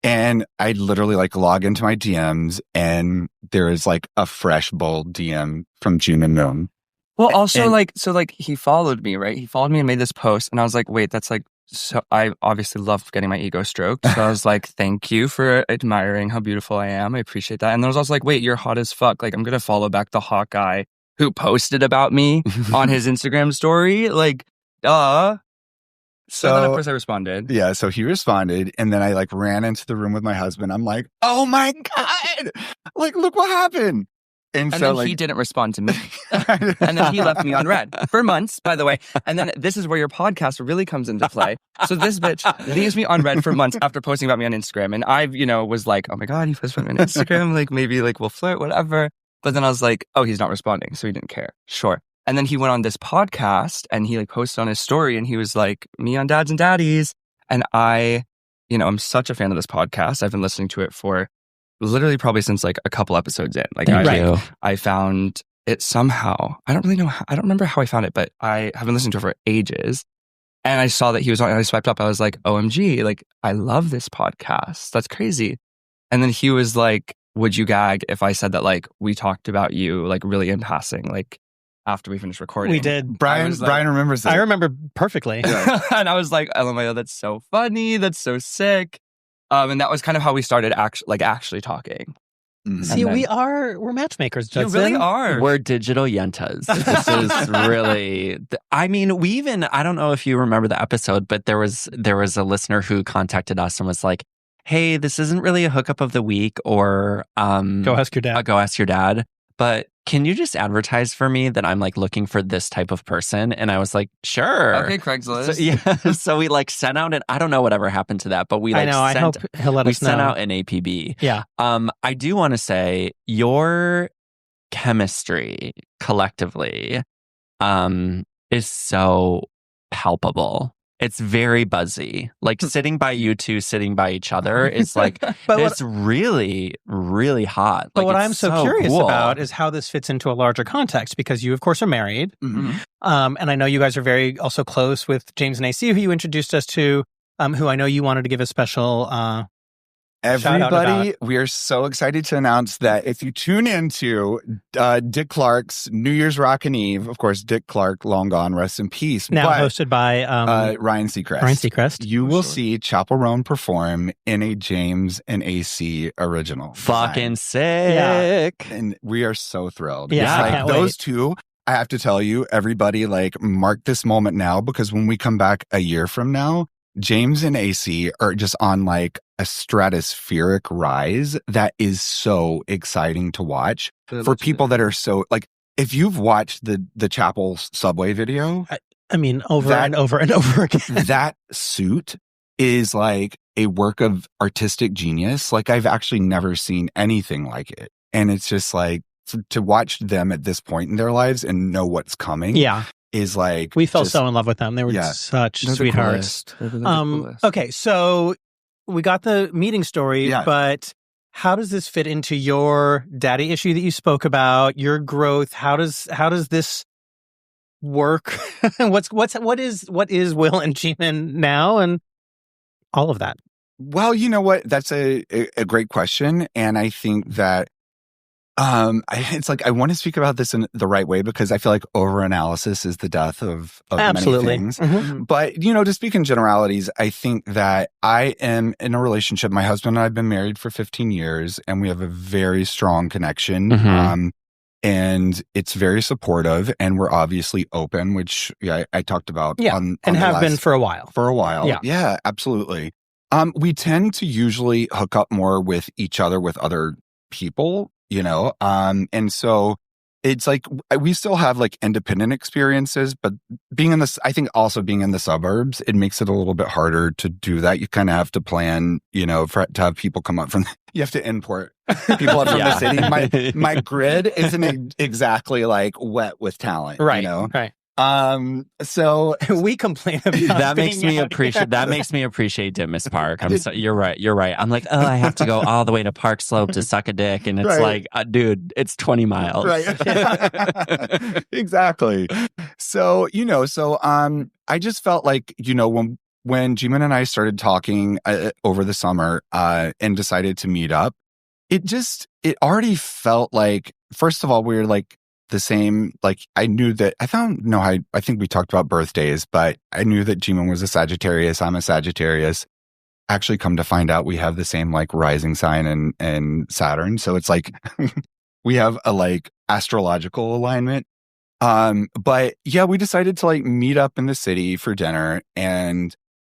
And I literally like log into my DMs, and there is like a fresh bold DM from Jimin Moon. Well, also he followed me, right? He followed me and made this post, and I was like, wait, that's like. So I obviously love getting my ego stroked. So I was like, thank you for admiring how beautiful I am. I appreciate that. And then I was also like, wait, you're hot as fuck. Like, I'm going to follow back the hot guy who posted about me on his Instagram story. Like, duh. So then, of course, I responded. Yeah, so he responded. And then I like ran into the room with my husband. I'm like, oh my God. Like, look what happened. And so, then like, he didn't respond to me. And then he left me on red for months, by the way. And then this is where your podcast really comes into play. So this bitch leaves me on red for months after posting about me on Instagram. And I, was like, oh my God, he posted about me on Instagram. Like maybe like we'll flirt, whatever. But then I was like, oh, he's not responding. So he didn't care. Sure. And then he went on this podcast and he like posted on his story and he was like, me on Dads and Daddies. And I, I'm such a fan of this podcast. I've been listening to it for literally probably since like a couple episodes in. Like I found it somehow. I don't remember how I found it, but I have been listening to it for ages. And I saw that he was on, and I swiped up. I was like, OMG, like I love this podcast. That's crazy. And then he was like, would you gag if I said that like we talked about you like really in passing, like after we finished recording? We did. Brian remembers it. I remember perfectly. Yeah. And I was like, LMAO, that's so funny. That's so sick. And that was kind of how we started actually talking. See, we're matchmakers, Judson. You really are. We're digital yentas. This is really, I mean, we even, I don't know if you remember the episode, but there was a listener who contacted us and was like, hey, this isn't really a hookup of the week or go ask your dad. Go ask your dad. But can you just advertise for me that I'm like looking for this type of person? And I was like, sure. Okay, Craigslist. So, yeah. So we like sent out I don't know whatever happened to that, but we like I hope he'll let us know. sent out an APB. Yeah. I do want to say your chemistry collectively is so palpable. It's very buzzy. Like sitting by you two, sitting by each other, it's like, it's really, really hot. But like, what I'm so curious cool. about is how this fits into a larger context, because you, of course, are married. And I know you guys are very also close with James and AC, who you introduced us to, who I know you wanted to give a special Everybody, we are so excited to announce that if you tune into Dick Clark's New Year's Rockin' Eve, of course, Dick Clark, long gone, rest in peace. Now hosted by Ryan Seacrest. Ryan Seacrest. You will see Chapel Roan perform in a James and AC original. Fucking sick. Yeah. And we are so thrilled. Yeah, It's like those two, I have to tell you, everybody, like, mark this moment now, because when we come back a year from now, James and AC are just on like a stratospheric rise that is so exciting to watch for people that are so like, if you've watched the Chapel subway video, I mean, over and over and over again, that suit is like a work of artistic genius. Like, I've actually never seen anything like it. And it's just like, to watch them at this point in their lives and know what's coming. Yeah. Is like, we fell so in love with them. They were such sweethearts. Okay, so we got the meeting story, but how does this fit into your daddy issue that you spoke about, your growth? How does this work? what is Will and Jimin now, and all of that? Well, you know what? That's a great question, and I think that it's like, I want to speak about this in the right way, because I feel like overanalysis is the death of Absolutely. many things. But, to speak in generalities, I think that I am in a relationship. My husband and I have been married for 15 years, and we have a very strong connection. And it's very supportive, and we're obviously open, which I talked about. And have been for a while. For a while. Yeah, absolutely. We tend to usually hook up more with each other, with other people. And so it's like, we still have like independent experiences, but I think also being in the suburbs, it makes it a little bit harder to do that. You kind of have to plan, to have people come up from, you have to import people up from the city. My grid isn't exactly like wet with talent, right? Right. So we complain about that makes me appreciate Miss Park. You're right. I'm like, I have to go all the way to Park Slope to suck a dick, and it's like, dude, it's 20 miles. Right. Exactly. So, I just felt like, when Jimin and I started talking over the summer and decided to meet up, it already felt like, first of all, we were like the same. Like, I knew that I think we talked about birthdays, but I knew that Jimin was a Sagittarius. I'm a Sagittarius. Actually, come to find out, we have the same like rising sign and Saturn. So it's like we have a like astrological alignment. But yeah, we decided to like meet up in the city for dinner, and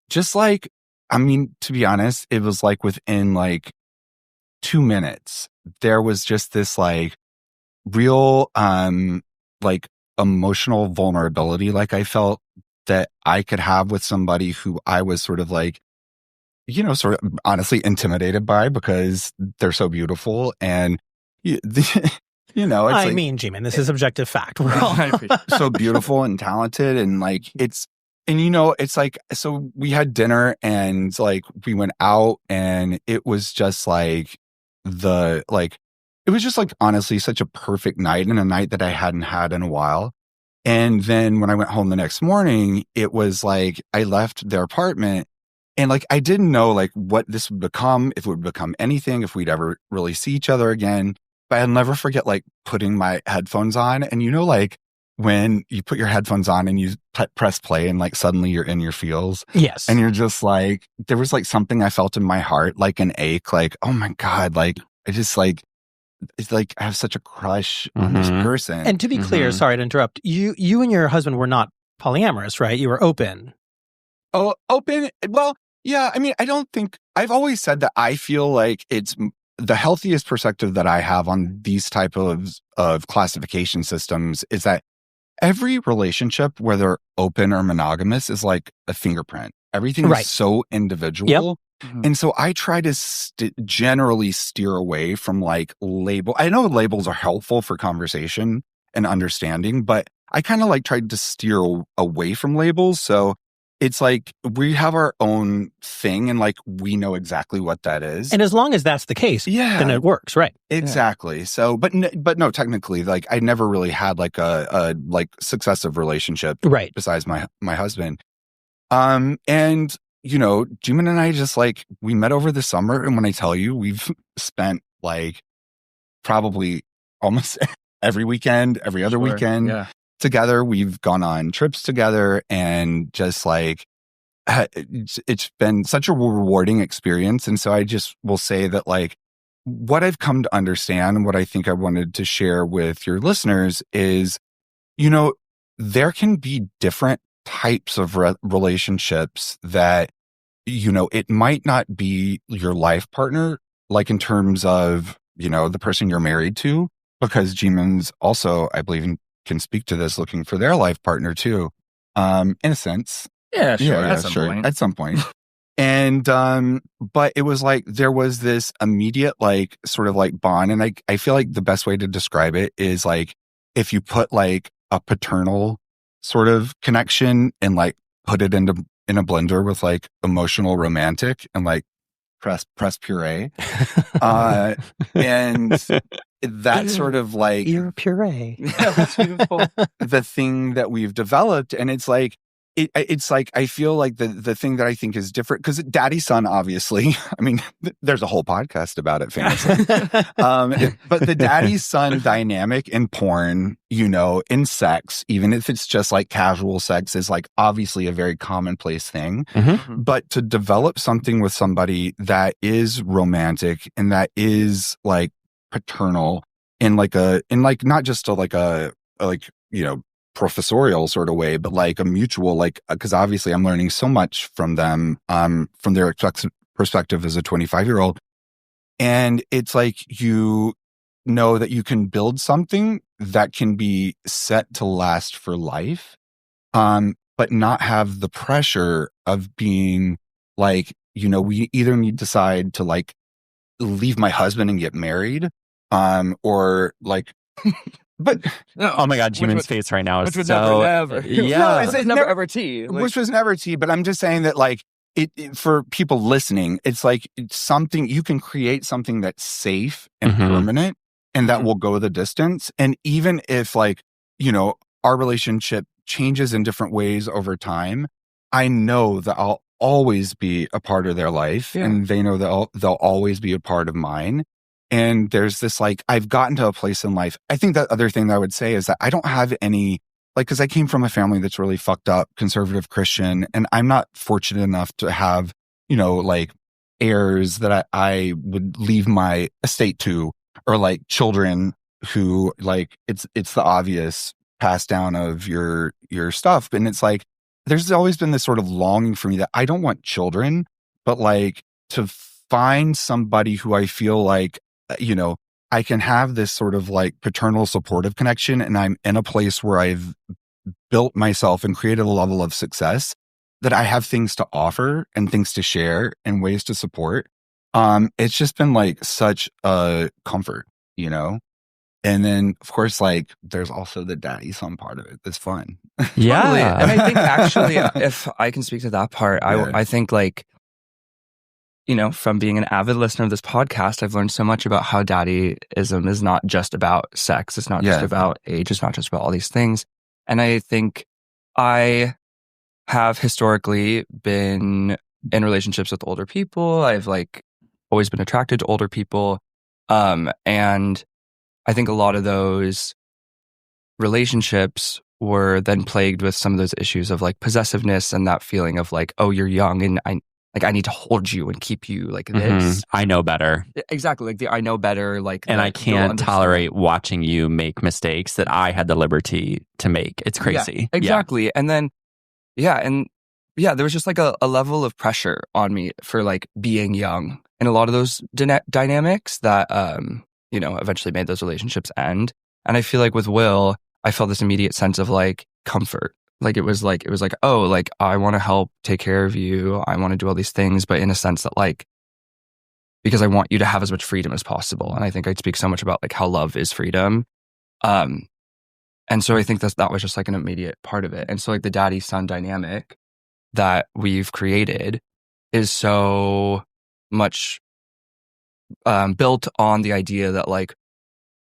just like, to be honest, it was like within like 2 minutes, there was just this like real like emotional vulnerability, like I felt that I could have with somebody who I was sort of like, sort of honestly intimidated by, because they're so beautiful. And it's Jimin, this is objective fact. We're all so beautiful and talented, and like it's like, so we had dinner, and like we went out, and it was just like it was just like, honestly, such a perfect night, and a night that I hadn't had in a while. And then when I went home the next morning, it was like, I left their apartment, and like, I didn't know like what this would become, if it would become anything, if we'd ever really see each other again. But I'll never forget like putting my headphones on, and like when you put your headphones on and you press play, and like suddenly you're in your feels. Yes. And you're just like, there was like something I felt in my heart, like an ache, like, oh my God, like I just like, it's like I have such a crush on this person. And to be clear, sorry to interrupt, you and your husband were not polyamorous, right? You were open. Oh, open? Well, yeah. I mean, I don't think I've always said that I feel like it's the healthiest perspective that I have on these type of classification systems is that every relationship, whether open or monogamous, is like a fingerprint. Everything is so individual. Yep. And so I try to generally steer away from like label. I know labels are helpful for conversation and understanding, but I kind of like tried to steer away from labels. So it's like we have our own thing and like we know exactly what that is. And as long as that's the case, then it works, right? Exactly. So, but no, technically, like I never really had like a like successive relationship, right? Besides my husband, and you know, Jimin and I just like we met over the summer, and when I tell you, we've spent like probably almost every weekend, every other weekend together. We've gone on trips together, and just like it's been such a rewarding experience. And so I just will say that like what I've come to understand and what I think I wanted to share with your listeners is, you know, there can be different types of relationships that, you know, it might not be your life partner, like in terms of, you know, the person you're married to, because Jimin's also, I believe, can speak to this, looking for their life partner too, in a sense. Yeah, sure. At some point. And, but it was like, there was this immediate, like, sort of like bond. And I feel like the best way to describe it is like, if you put like a paternal sort of connection and like put it in a blender with like emotional romantic and like press puree. And that sort of like, you're puree. Yeah, that's beautiful. The thing that we've developed. And it's like, it's like, I feel like the thing that I think is different, because daddy son, obviously, I mean, there's a whole podcast about it, famously. But the daddy son dynamic in porn, you know, in sex, even if it's just like casual sex, is like obviously a very commonplace thing. But to develop something with somebody that is romantic and that is like paternal in like not just a you know, professorial sort of way, but like a mutual, like, because obviously I'm learning so much from them, from their perspective as a 25-year-old. And it's like, you know that you can build something that can be set to last for life, but not have the pressure of being like, you know, we either need to decide to like leave my husband and get married, or like, but oh my God, Jimin's face right now is which was so never. Yeah, No, it's never ever tea. Which was never tea. But I'm just saying that like it for people listening, it's like it's something you can create something that's safe and permanent, and that will go the distance. And even if like, you know, our relationship changes in different ways over time, I know that I'll always be a part of their life, and they know that they'll always be a part of mine. And there's this, like, I've gotten to a place in life. I think that other thing that I would say is that I don't have any, like, because I came from a family that's really fucked up, conservative Christian, and I'm not fortunate enough to have, you know, like heirs that I would leave my estate to, or like children who like, it's the obvious pass down of your stuff. And it's like, there's always been this sort of longing for me that I don't want children, but like to find somebody who I feel like, you know, I can have this sort of like paternal supportive connection, and I'm in a place where I've built myself and created a level of success that I have things to offer and things to share and ways to support. It's just been like such a comfort, you know? And then of course, like there's also the daddy son part of it. That's fun. Yeah. Totally. And I think actually, if I can speak to that part, I think like, you know, from being an avid listener of this podcast, I've learned so much about how daddyism is not just about sex. It's not just about age. It's not just about all these things. And I think I have historically been in relationships with older people. I've like always been attracted to older people. And I think a lot of those relationships were then plagued with some of those issues of like possessiveness and that feeling of like, oh, you're young and like I need to hold you and keep you like this. I know better. Exactly. Like I know better. Like, and I can't tolerate watching you make mistakes that I had the liberty to make. It's crazy. Yeah, exactly. And then, there was just like a level of pressure on me for like being young and a lot of those dynamics that, eventually made those relationships end. And I feel like with Will, I felt this immediate sense of like comfort. Like it was like, oh, like I want to help take care of you. I want to do all these things, but in a sense that like, because I want you to have as much freedom as possible. And I think I'd speak so much about like how love is freedom. And so I think that was just like an immediate part of it. And so like the daddy-son dynamic that we've created is so much built on the idea that like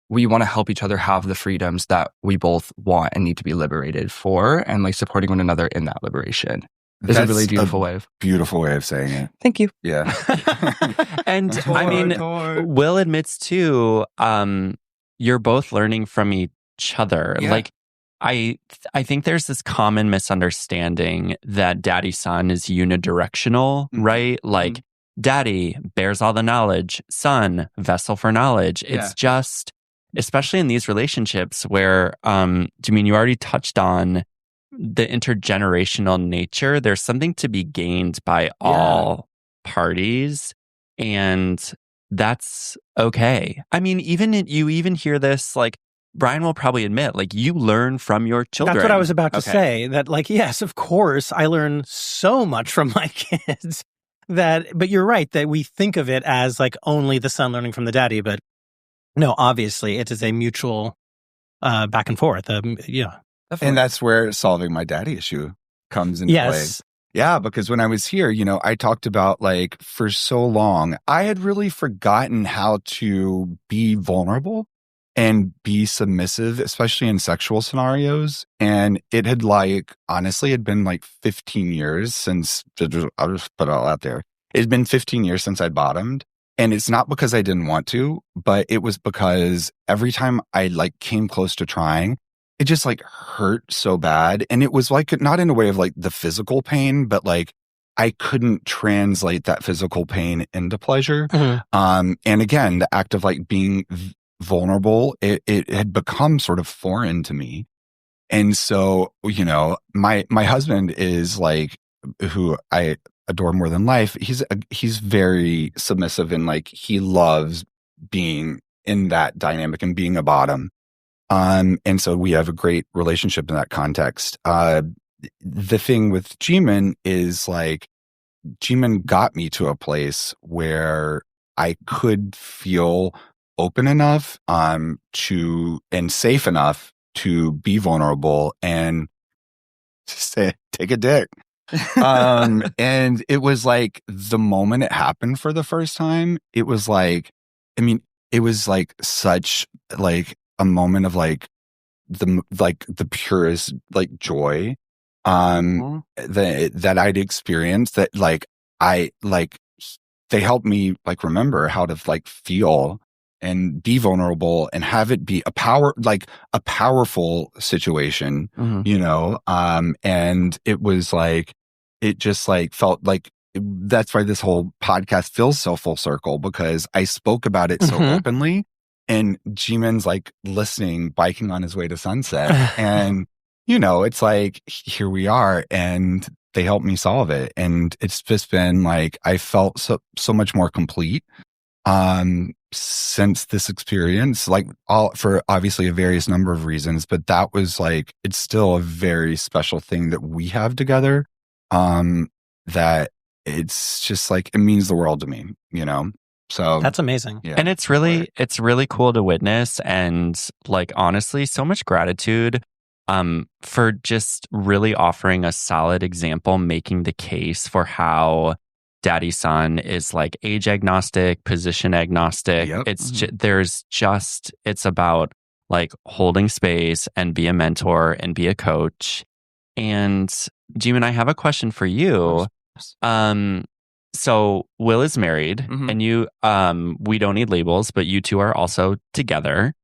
we want to help each other have the freedoms that we both want and need to be liberated for, and like supporting one another in that liberation. Is a really beautiful way of saying it. Thank you. Yeah. And I mean, Will admits too, you're both learning from each other. Yeah. Like, I think there's this common misunderstanding that daddy-son is unidirectional, right? Like, daddy bears all the knowledge, son, vessel for knowledge. It's just, especially in these relationships where, Jimin, you already touched on the intergenerational nature. There's something to be gained by all parties, and that's okay. I mean, you even hear this, like, Brian will probably admit, like, you learn from your children. That's what I was about to say. That, like, yes, of course, I learn so much from my kids. But you're right that we think of it as like only the son learning from the daddy, but no, obviously it is a mutual back and forth. Yeah. Definitely. And that's where solving my daddy issue comes into play. Yeah, because when I was here, I talked about like for so long, I had really forgotten how to be vulnerable and be submissive, especially in sexual scenarios. And it had honestly, it had been like 15 years since, I'll just put it all out there. It had been 15 years since I'd bottomed. And it's not because I didn't want to, but it was because every time I like came close to trying, it just like hurt so bad. And it was like, not in a way of like the physical pain, but like I couldn't translate that physical pain into pleasure. Mm-hmm. And again, the act of like being vulnerable, it had become sort of foreign to me. And so, my husband is like, who I adore more than life. He's very submissive and like, he loves being in that dynamic and being a bottom. And so we have a great relationship in that context. The thing with Jimin is like, Jimin got me to a place where I could feel open enough, and safe enough to be vulnerable and say, take a dick. And it was like the moment it happened for the first time, it was like, it was like such like a moment of like the purest like joy that I'd experienced, that like they helped me like remember how to like feel and be vulnerable and have it be a powerful situation, and it was like, it just like felt like, that's why this whole podcast feels so full circle, because I spoke about it so openly, and Jimin's like listening, biking on his way to Sunset. And, it's like, here we are, and they helped me solve it. And it's just been like, I felt so much more complete, since this experience, like for obviously a various number of reasons, but that was like, it's still a very special thing that we have together. That it's just like, it means the world to me, So that's amazing. Yeah. And it's really cool to witness, and like, honestly, so much gratitude for just really offering a solid example, making the case for how daddy-son is like age agnostic, position agnostic. Yep. It's about like holding space and be a mentor and be a coach. And Jimin, I have a question for you. So Will is married, and you, we don't need labels, but you two are also together.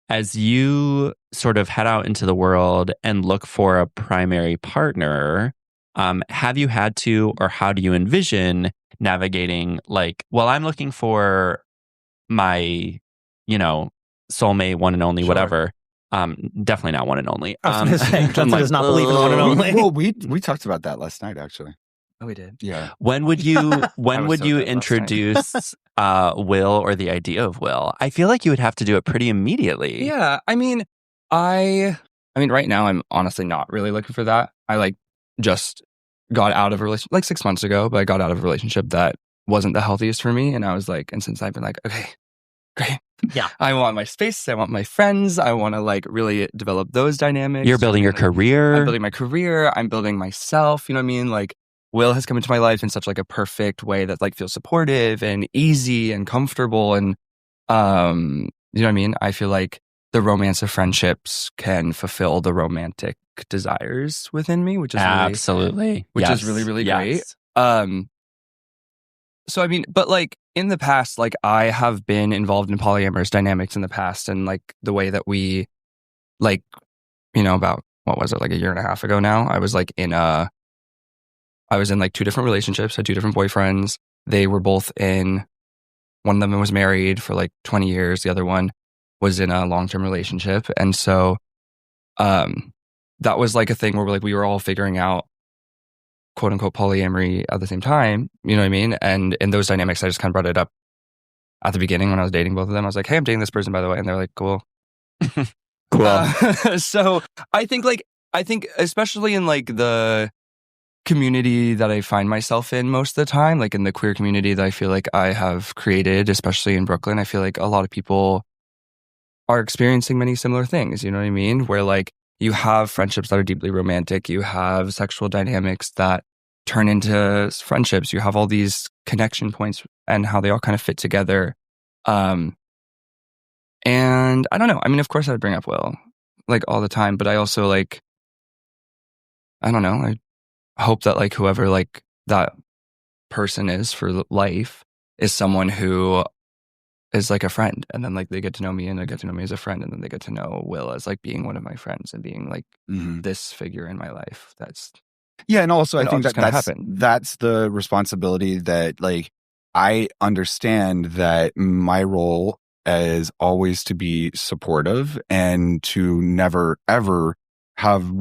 As you sort of head out into the world and look for a primary partner, have you had to, or how do you envision navigating like, well, I'm looking for my, soulmate, one and only, whatever. Definitely not one and only. I was going to say, Judson does not believe in one and only. Well, we talked about that last night, actually. Oh, we did. Yeah. When would you introduce Will, or the idea of Will? I feel like you would have to do it pretty immediately. Yeah. I mean, right now I'm honestly not really looking for that. I just got out of a relationship like 6 months ago, but I got out of a relationship that wasn't the healthiest for me. And I was like, and since I've been like, okay, great. Yeah. I want my space. I want my friends. I want to really develop those dynamics. You're building your career. I'm building my career. I'm building myself. You know what I mean? Like, Will has come into my life in such a perfect way that feels supportive and easy and comfortable. And, you know what I mean? I feel like the romance of friendships can fulfill the romantic desires within me, which is absolutely, is really, really great. So, I mean, but in the past, I have been involved in polyamorous dynamics in the past, and the way that we, about, what was it, a year and a half ago now, I was I was in 2 different relationships, had 2 different boyfriends. They were both one of them was married for 20 years. The other one was in a long-term relationship. And so, that was a thing where we were all figuring out quote unquote polyamory at the same time. You know what I mean? And in those dynamics, I just kind of brought it up at the beginning when I was dating both of them. I was like, hey, I'm dating this person, by the way. And they're like, cool. Cool. So I think especially in the community that I find myself in most of the time, in the queer community that I feel like I have created, especially in Brooklyn, I feel like a lot of people are experiencing many similar things. You know what I mean? Where you have friendships that are deeply romantic. You have sexual dynamics that turn into friendships. You have all these connection points and how they all kind of fit together. And I don't know. I mean, of course I'd bring up Will all the time, but I also I don't know. I hope that whoever that person is for life is someone who is a friend, and then they get to know me and they get to know me as a friend, and then they get to know Will as being one of my friends and being this figure in my life. That's and also I think that's the responsibility that I understand that my role is always to be supportive and to never ever have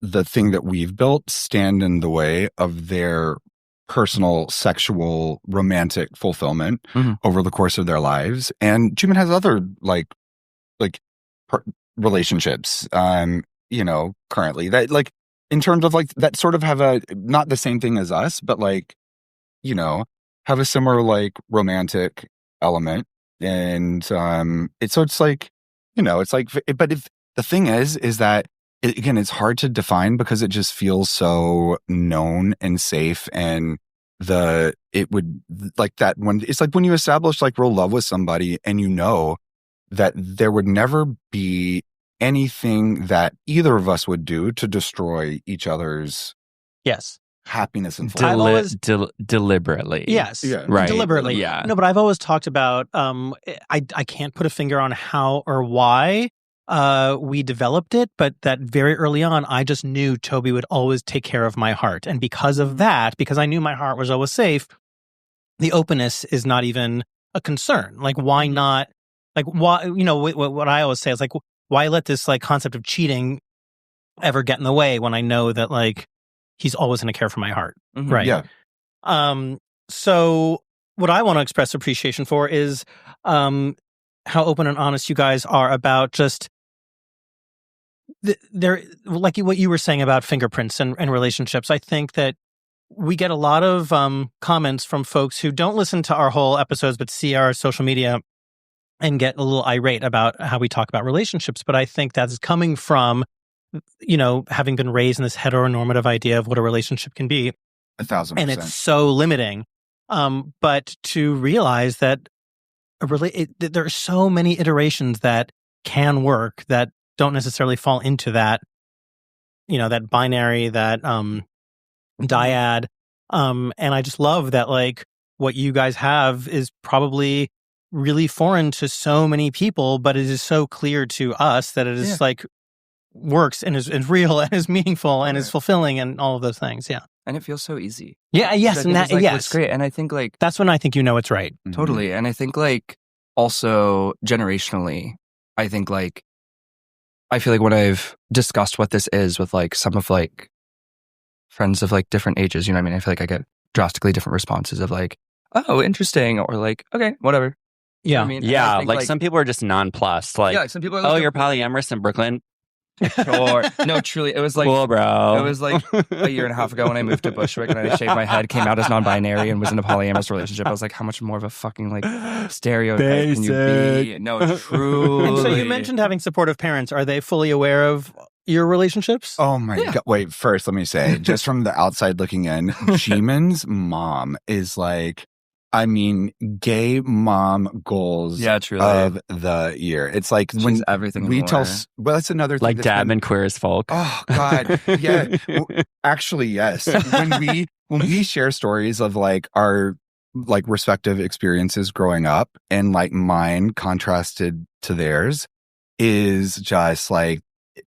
the thing that we've built stand in the way of their personal, sexual, romantic fulfillment over the course of their lives. And Jimin has other relationships, currently that in terms of that sort of have not the same thing as us, but have a similar romantic element. And but if the thing is that again, it's hard to define because it just feels so known and safe, and it would that when it's when you establish real love with somebody and that there would never be anything that either of us would do to destroy each other's happiness and deliberately. Yes, right, deliberately. Yeah. No, but I've always talked about I can't put a finger on how or why we developed it, but that very early on, I just knew Toby would always take care of my heart. And because of that, because I knew my heart was always safe, the openness is not even a concern. Why not? Why, what I always say is why let this concept of cheating ever get in the way when I know that he's always going to care for my heart. Mm-hmm. Right. Yeah. So what I want to express appreciation for is, how open and honest you guys are about just what you were saying about fingerprints and relationships. I think that we get a lot of comments from folks who don't listen to our whole episodes but see our social media and get a little irate about how we talk about relationships. But I think that's coming from, having been raised in this heteronormative idea of what a relationship can be. 1,000%. And it's so limiting. But to realize that there are so many iterations that can work that don't necessarily fall into that, that binary, that dyad. And I just love that what you guys have is probably really foreign to so many people, but it is so clear to us that it is works and is real and is meaningful and is fulfilling and all of those things. Yeah. And it feels so easy. Yeah. Yes. And that, it's great. And I think like, that's when I think you know it's right. Totally. And I think like also generationally, I think like, I feel like when I've discussed what this is with like some of like friends of like different ages, you know what I mean? I feel like I get drastically different responses of like, oh, interesting. Or like, okay, whatever. Yeah. You know what I mean? Yeah. I think, like some people are just nonplussed. Like, yeah, some people are oh, like, you're polyamorous in Brooklyn? Sure. No, truly. It was like, cool, bro. It was like a year and a half ago when I moved to Bushwick and I shaved my head, came out as non-binary and was in a polyamorous relationship. I was like, how much more of a fucking like stereotype can you be? No, truly. And so you mentioned having supportive parents. Are they fully aware of your relationships? Oh my God. Wait, first, let me say, just from the outside looking in, Jimin's mom is like, I mean, gay mom goals of the year. It's like she's when everything we tell, well, that's another thing. Like dab and queer as folk. Oh God. Yeah. Actually, yes. When we share stories of like our like respective experiences growing up and like mine contrasted to theirs is just like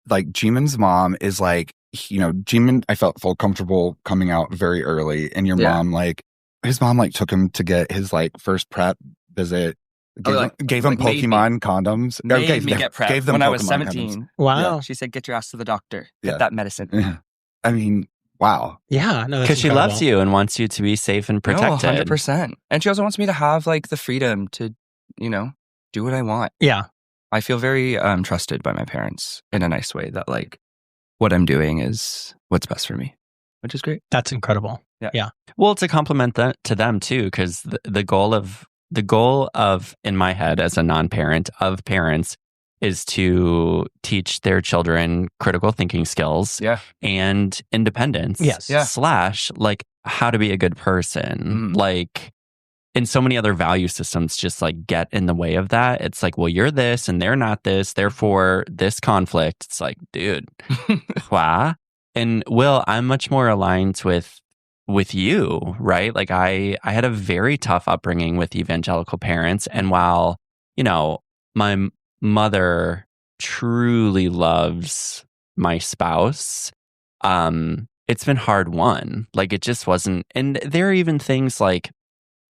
Jimin's mom is like, you know, Jimin, I felt comfortable coming out very early, and your mom like, his mom like took him to get his like first prep visit. Gave him Pokemon condoms. Gave me get prep gave them when Pokemon I was 17. condoms. Wow. Yeah. She said, get your ass to the doctor. Get that medicine. Yeah. I mean, wow. Yeah. No, because she loves you and wants you to be safe and protected. No, 100%. And she also wants me to have like the freedom to, you know, do what I want. Yeah. I feel very trusted by my parents in a nice way that like what I'm doing is what's best for me, which is great. That's incredible. Yeah. Well, to compliment to them too, because the goal of in my head as a non-parent of parents is to teach their children critical thinking skills and independence. Yes. Yeah. / like how to be a good person. Like, and so many other value systems just like get in the way of that. It's like, well, you're this and they're not this, therefore this conflict. It's like, dude, why? And Will, I'm much more aligned with you, right? Like I had a very tough upbringing with evangelical parents. And while, you know, my mother truly loves my spouse, it's been hard won. Like it just wasn't. And there are even things like,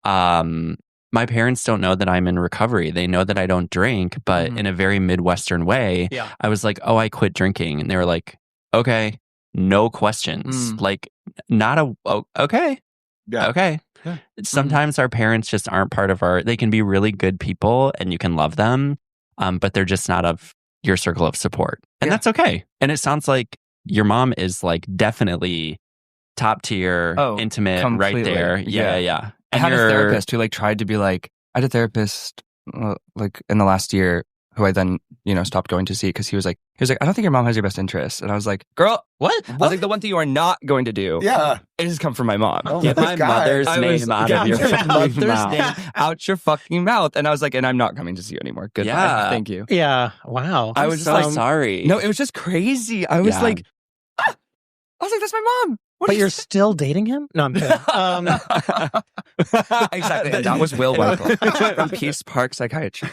my parents don't know that I'm in recovery. They know that I don't drink, but in a very Midwestern way, I was like, oh, I quit drinking. And they were like, okay, no questions. Like not okay. Yeah. Okay. Yeah. Sometimes our parents just aren't part of they can be really good people and you can love them, but they're just not of your circle of support. And that's okay. And it sounds like your mom is like definitely top tier, intimate, completely. Right there. Yeah. I had a therapist who like tried to be like, I had a therapist like in the last year who I then, you know, stopped going to see because he was like, I don't think your mom has your best interests. And I was like, girl, what? I was like, the one thing you are not going to do is come from my mom. Oh, get my mother's name out of your mouth. Name out your fucking mouth. And I was like, and I'm not coming to see you anymore. Goodbye. Thank you. Yeah. Wow. I was so sorry. No, it was just crazy. I was like, I was like, that's my mom. But you're still dating him? No, I'm kidding. Exactly. And that was Will Wikle from Park Psychiatry.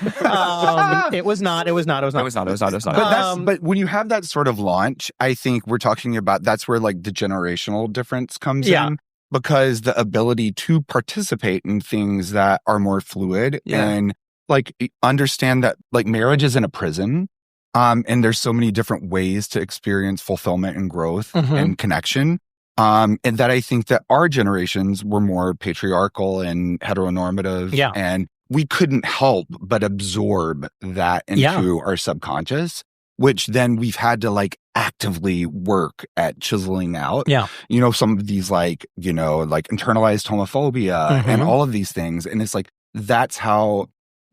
It was not. But when you have that sort of launch, I think we're talking about that's where like the generational difference comes in. Because the ability to participate in things that are more fluid and like understand that like marriage isn't a prison. And there's so many different ways to experience fulfillment and growth and connection. And that I think that our generations were more patriarchal and heteronormative. Yeah. And we couldn't help but absorb that into our subconscious, which then we've had to like actively work at chiseling out. Yeah. You know, some of these like, you know, like internalized homophobia and all of these things. And it's like, that's how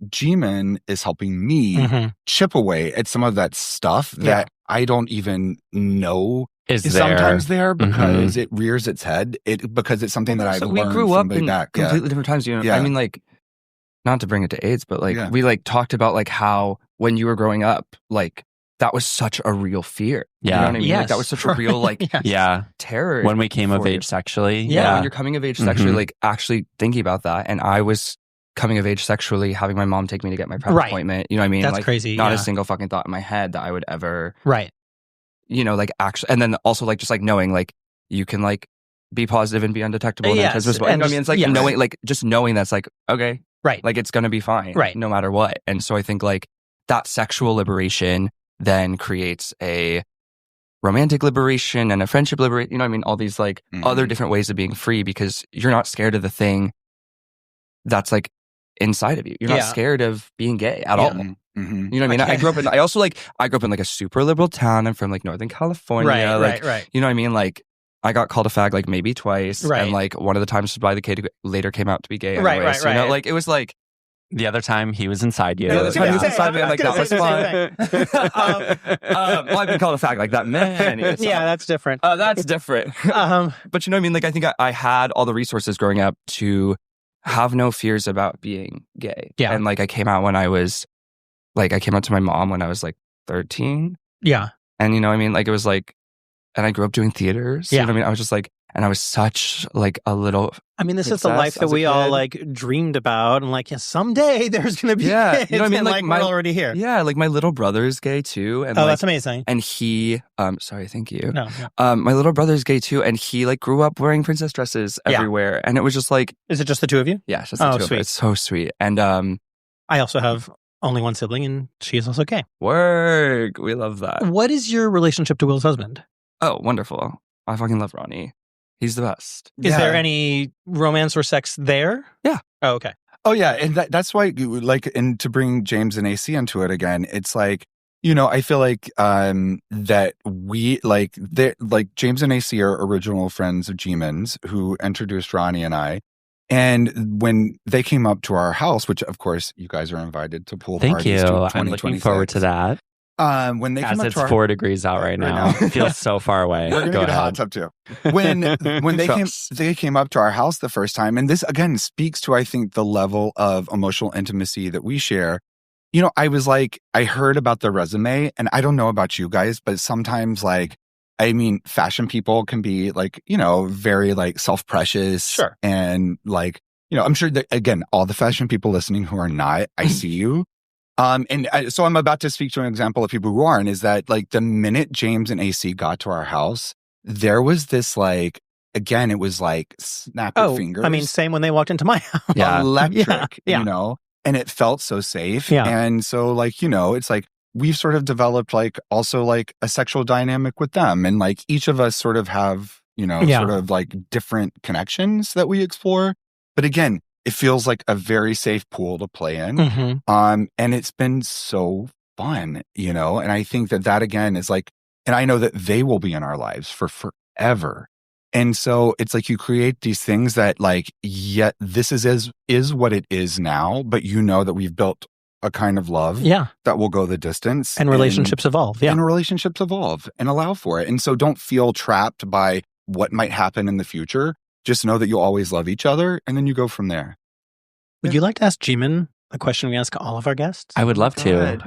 Jimin is helping me chip away at some of that stuff that I don't even know is sometimes there because it rears its head. Because it's something that I've learned. We grew up in back. completely different times. You know, I mean, like, not to bring it to AIDS, but like we like talked about like how when you were growing up, like that was such a real fear. Yeah, you know what I mean? Like, that was such a real like terror when we came of age sexually. When you're coming of age sexually, like actually thinking about that, and I was coming of age sexually, having my mom take me to get my prep appointment. You know what I mean? That's like, crazy. Not a single fucking thought in my head that I would ever like actually, and then also like just like knowing like you can like be positive and be undetectable and Yes, as well. and I mean, it's like yes. knowing, like just knowing that's like, okay, right, like it's gonna be fine, right, no matter what. And so I think like that sexual liberation then creates a romantic liberation and a friendship liberation. You know what I mean? All these like other different ways of being free because you're not scared of the thing that's like inside of you. You're not scared of being gay at all. Mm-hmm. You know what I mean? I grew up in like a super liberal town. I'm from like Northern California. Right. You know what I mean? Like I got called a fag like maybe twice. Right. And like one of the times was by the kid who later came out to be gay. Anyways, Right. You know, like it was like the other time he was inside you. The other time he was inside me. I'm like, that was fun. Well, I've been called a fag like that many. Yeah, that's different. That's different. But you know what I mean? Like I think I had all the resources growing up to have no fears about being gay. Yeah. And like I came out to my mom when I was like 13. Yeah. And you know what I mean? Like it was like, and I grew up doing theaters. Yeah. You know what I mean? I was just like, and I was such like a little. I mean, this is the life that we all like dreamed about, and like someday there's going to be kids, you know what I mean? and, like we're already here. Yeah, like my little brother is gay too, and that's amazing. And he, sorry, thank you. No. My little brother's gay too, and he like grew up wearing princess dresses everywhere, and it was just like, is it just the two of you? Yeah, it's just the two sweet. of us. It's so sweet, and I also have only one sibling, and she is also gay. Work, we love that. What is your relationship to Will's husband? Oh, wonderful! I fucking love Ronnie. He's the best. Is there any romance or sex there? Yeah. Oh, okay. Oh, yeah. And that's why, like, and to bring James and AC into it again, it's like, you know, I feel like that we, like James and AC are original friends of Jimin's who introduced Ronnie and I. And when they came up to our house, which, of course, you guys are invited to pool Thank parties. you. To I'm looking forward to that. When they As came up it's to our 4 degrees out right now. It feels so far away. We're gonna Go get ahead. a hot tub too. When they came up to our house the first time, and this again speaks to I think the level of emotional intimacy that we share. You know, I was like, I heard about the resume, and I don't know about you guys, but sometimes like, I mean, fashion people can be like, you know, very like self-precious, sure, and like, you know, I'm sure that again, all the fashion people listening who are not, I see you. So I'm about to speak to an example of people who aren't, is that like the minute James and AC got to our house, there was this like, again, it was like snap your fingers. I mean, same when they walked into my house. Electric, yeah. You know, and it felt so safe. Yeah. And so like, you know, it's like, we've sort of developed like also like a sexual dynamic with them. And like each of us sort of have, you know, sort of like different connections that we explore. But again, it feels like a very safe pool to play in. Mm-hmm. And it's been so fun, you know? And I think that again is like, and I know that they will be in our lives for forever. And so it's like you create these things that like, yet this is what it is now, but you know that we've built a kind of love that will go the distance. And relationships evolve. Yeah. And relationships evolve and allow for it. And so don't feel trapped by what might happen in the future. Just know that you'll always love each other, and then you go from there. Would you like to ask Jimin a question we ask all of our guests? I would love to.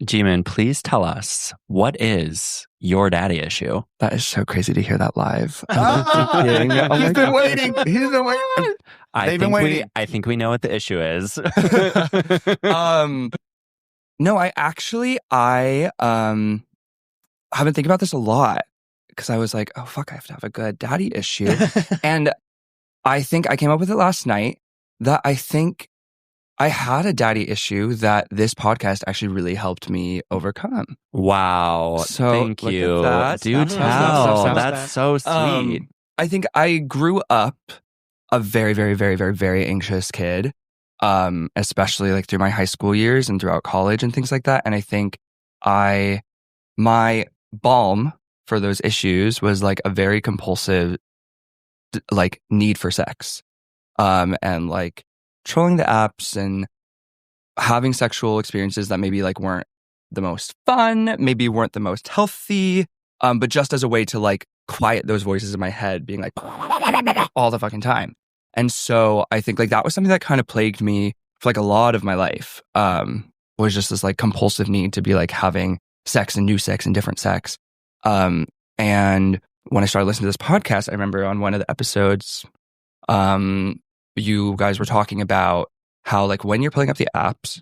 Jimin, please tell us, what is your daddy issue? That is so crazy to hear that live. He's been waiting. I think we know what the issue is. No, I have been thinking about this a lot. Because I was like, oh, fuck, I have to have a good daddy issue. And I think I came up with it last night that I think I had a daddy issue that this podcast actually really helped me overcome. Wow. So, thank you. Do tell. That's so sweet. I think I grew up a very, very, very, very, very anxious kid, especially like through my high school years and throughout college and things like that. And I think my balm for those issues was like a very compulsive like need for sex and like trolling the apps and having sexual experiences that maybe like weren't the most fun, maybe weren't the most healthy, but just as a way to like quiet those voices in my head being like all the fucking time. And so I think like that was something that kind of plagued me for like a lot of my life, was just this like compulsive need to be like having sex and new sex and different sex. And when I started listening to this podcast, I remember on one of the episodes, you guys were talking about how like when you're pulling up the apps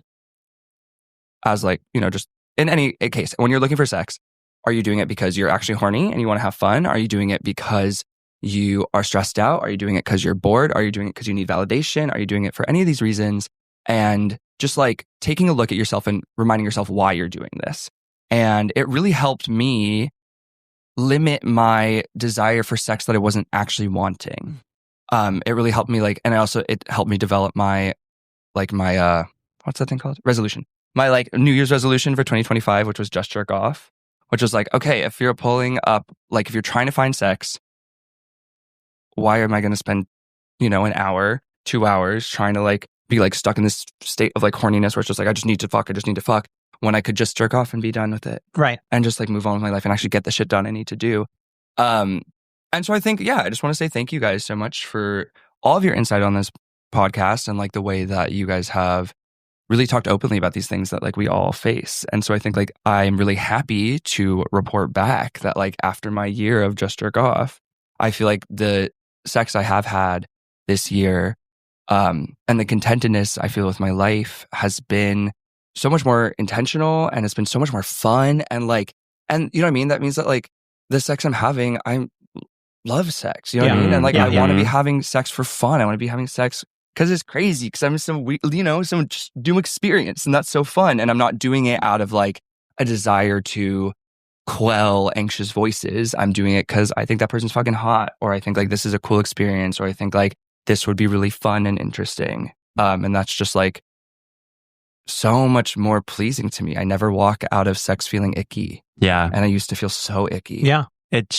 as like, you know, just in any case, when you're looking for sex, Are you doing it because you're actually horny and you want to have fun? Are you doing it because you are stressed out? Are you doing it because you're bored? Are you doing it because you need validation? Are you doing it for any of these reasons? And just like taking a look at yourself and reminding yourself why you're doing this. And it really helped me limit my desire for sex that I wasn't actually wanting. It really helped me it helped me develop my what's that thing called? Resolution. My like New Year's resolution for 2025, which was just jerk off, which was like, okay, if you're pulling up, like if you're trying to find sex, why am I going to spend, an hour, 2 hours trying to like be like stuck in this state of like horniness where it's just like, I just need to fuck when I could just jerk off and be done with it. Right. And just like move on with my life and actually get the shit done I need to do. And so I think, I just want to say thank you guys so much for all of your insight on this podcast and like the way that you guys have really talked openly about these things that like we all face. And so I think like I'm really happy to report back that like after my year of just jerk off, I feel like the sex I have had this year and the contentedness I feel with my life has been so much more intentional and it's been so much more fun and you know what I mean? That means that like the sex I'm having, I love sex, you know what I mean? And like I want to be having sex for fun. I want to be having sex because it's crazy because I'm some just new experience and that's so fun. And I'm not doing it out of like a desire to quell anxious voices. I'm doing it because I think that person's fucking hot, or I think like this is a cool experience, or I think like this would be really fun and interesting. And that's just like so much more pleasing to me. I never walk out of sex feeling icky. Yeah. And I used to feel so icky. Yeah. It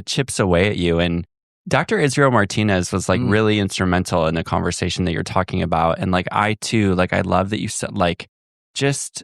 chips away at you. And Dr. Israel Martinez was like really instrumental in the conversation that you're talking about. And like I too, like I love that you said like just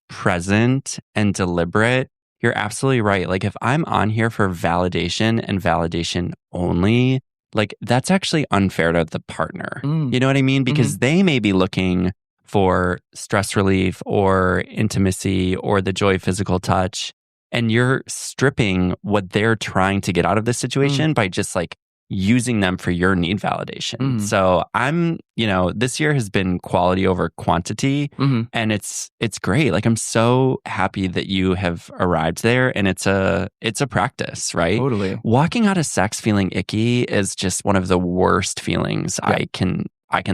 present and deliberate. You're absolutely right. Like if I'm on here for validation and validation only, like that's actually unfair to the partner. You know what I mean? Because they may be looking for stress relief or intimacy or the joy of physical touch. And you're stripping what they're trying to get out of this situation by just like using them for your need validation. So I'm, this year has been quality over quantity and it's great. Like I'm so happy that you have arrived there and it's a practice, right? Totally. Walking out of sex feeling icky is just one of the worst feelings I can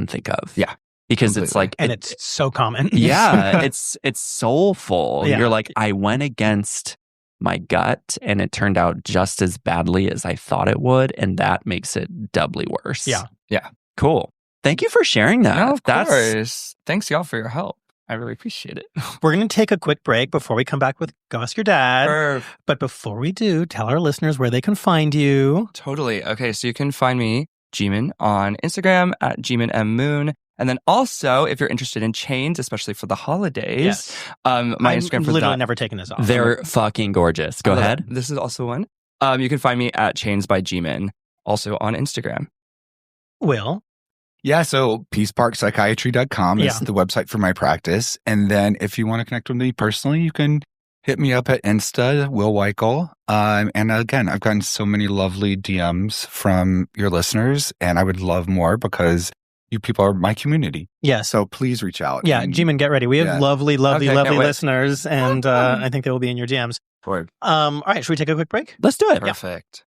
think of. Yeah. Because it's like, and it's so common. Yeah. It's soulful. Yeah. You're like, I went against my gut and it turned out just as badly as I thought it would. And that makes it doubly worse. Yeah. Yeah. Cool. Thank you for sharing that. No, of course. Thanks y'all for your help. I really appreciate it. We're going to take a quick break before we come back with Go Ask Your Dad. But before we do, tell our listeners where they can find you. Totally. Okay. So you can find me, Jimin, on Instagram at Jimin M. Moon. And then also, if you're interested in chains, especially for the holidays, my Instagram for literally never taken this off. They're fucking gorgeous. Go ahead. This is also one. You can find me at Chains by Jimin, also on Instagram. Will? Yeah, so peaceparkpsychiatry.com is the website for my practice. And then if you want to connect with me personally, you can hit me up at Insta, Will Wikle. And again, I've gotten so many lovely DMs from your listeners, and I would love more because you people are my community. Yes. So please reach out. Yeah, Jimin, get ready. We have lovely listeners, and I think they will be in your DMs. Word. All right, should we take a quick break? Let's do it. Perfect.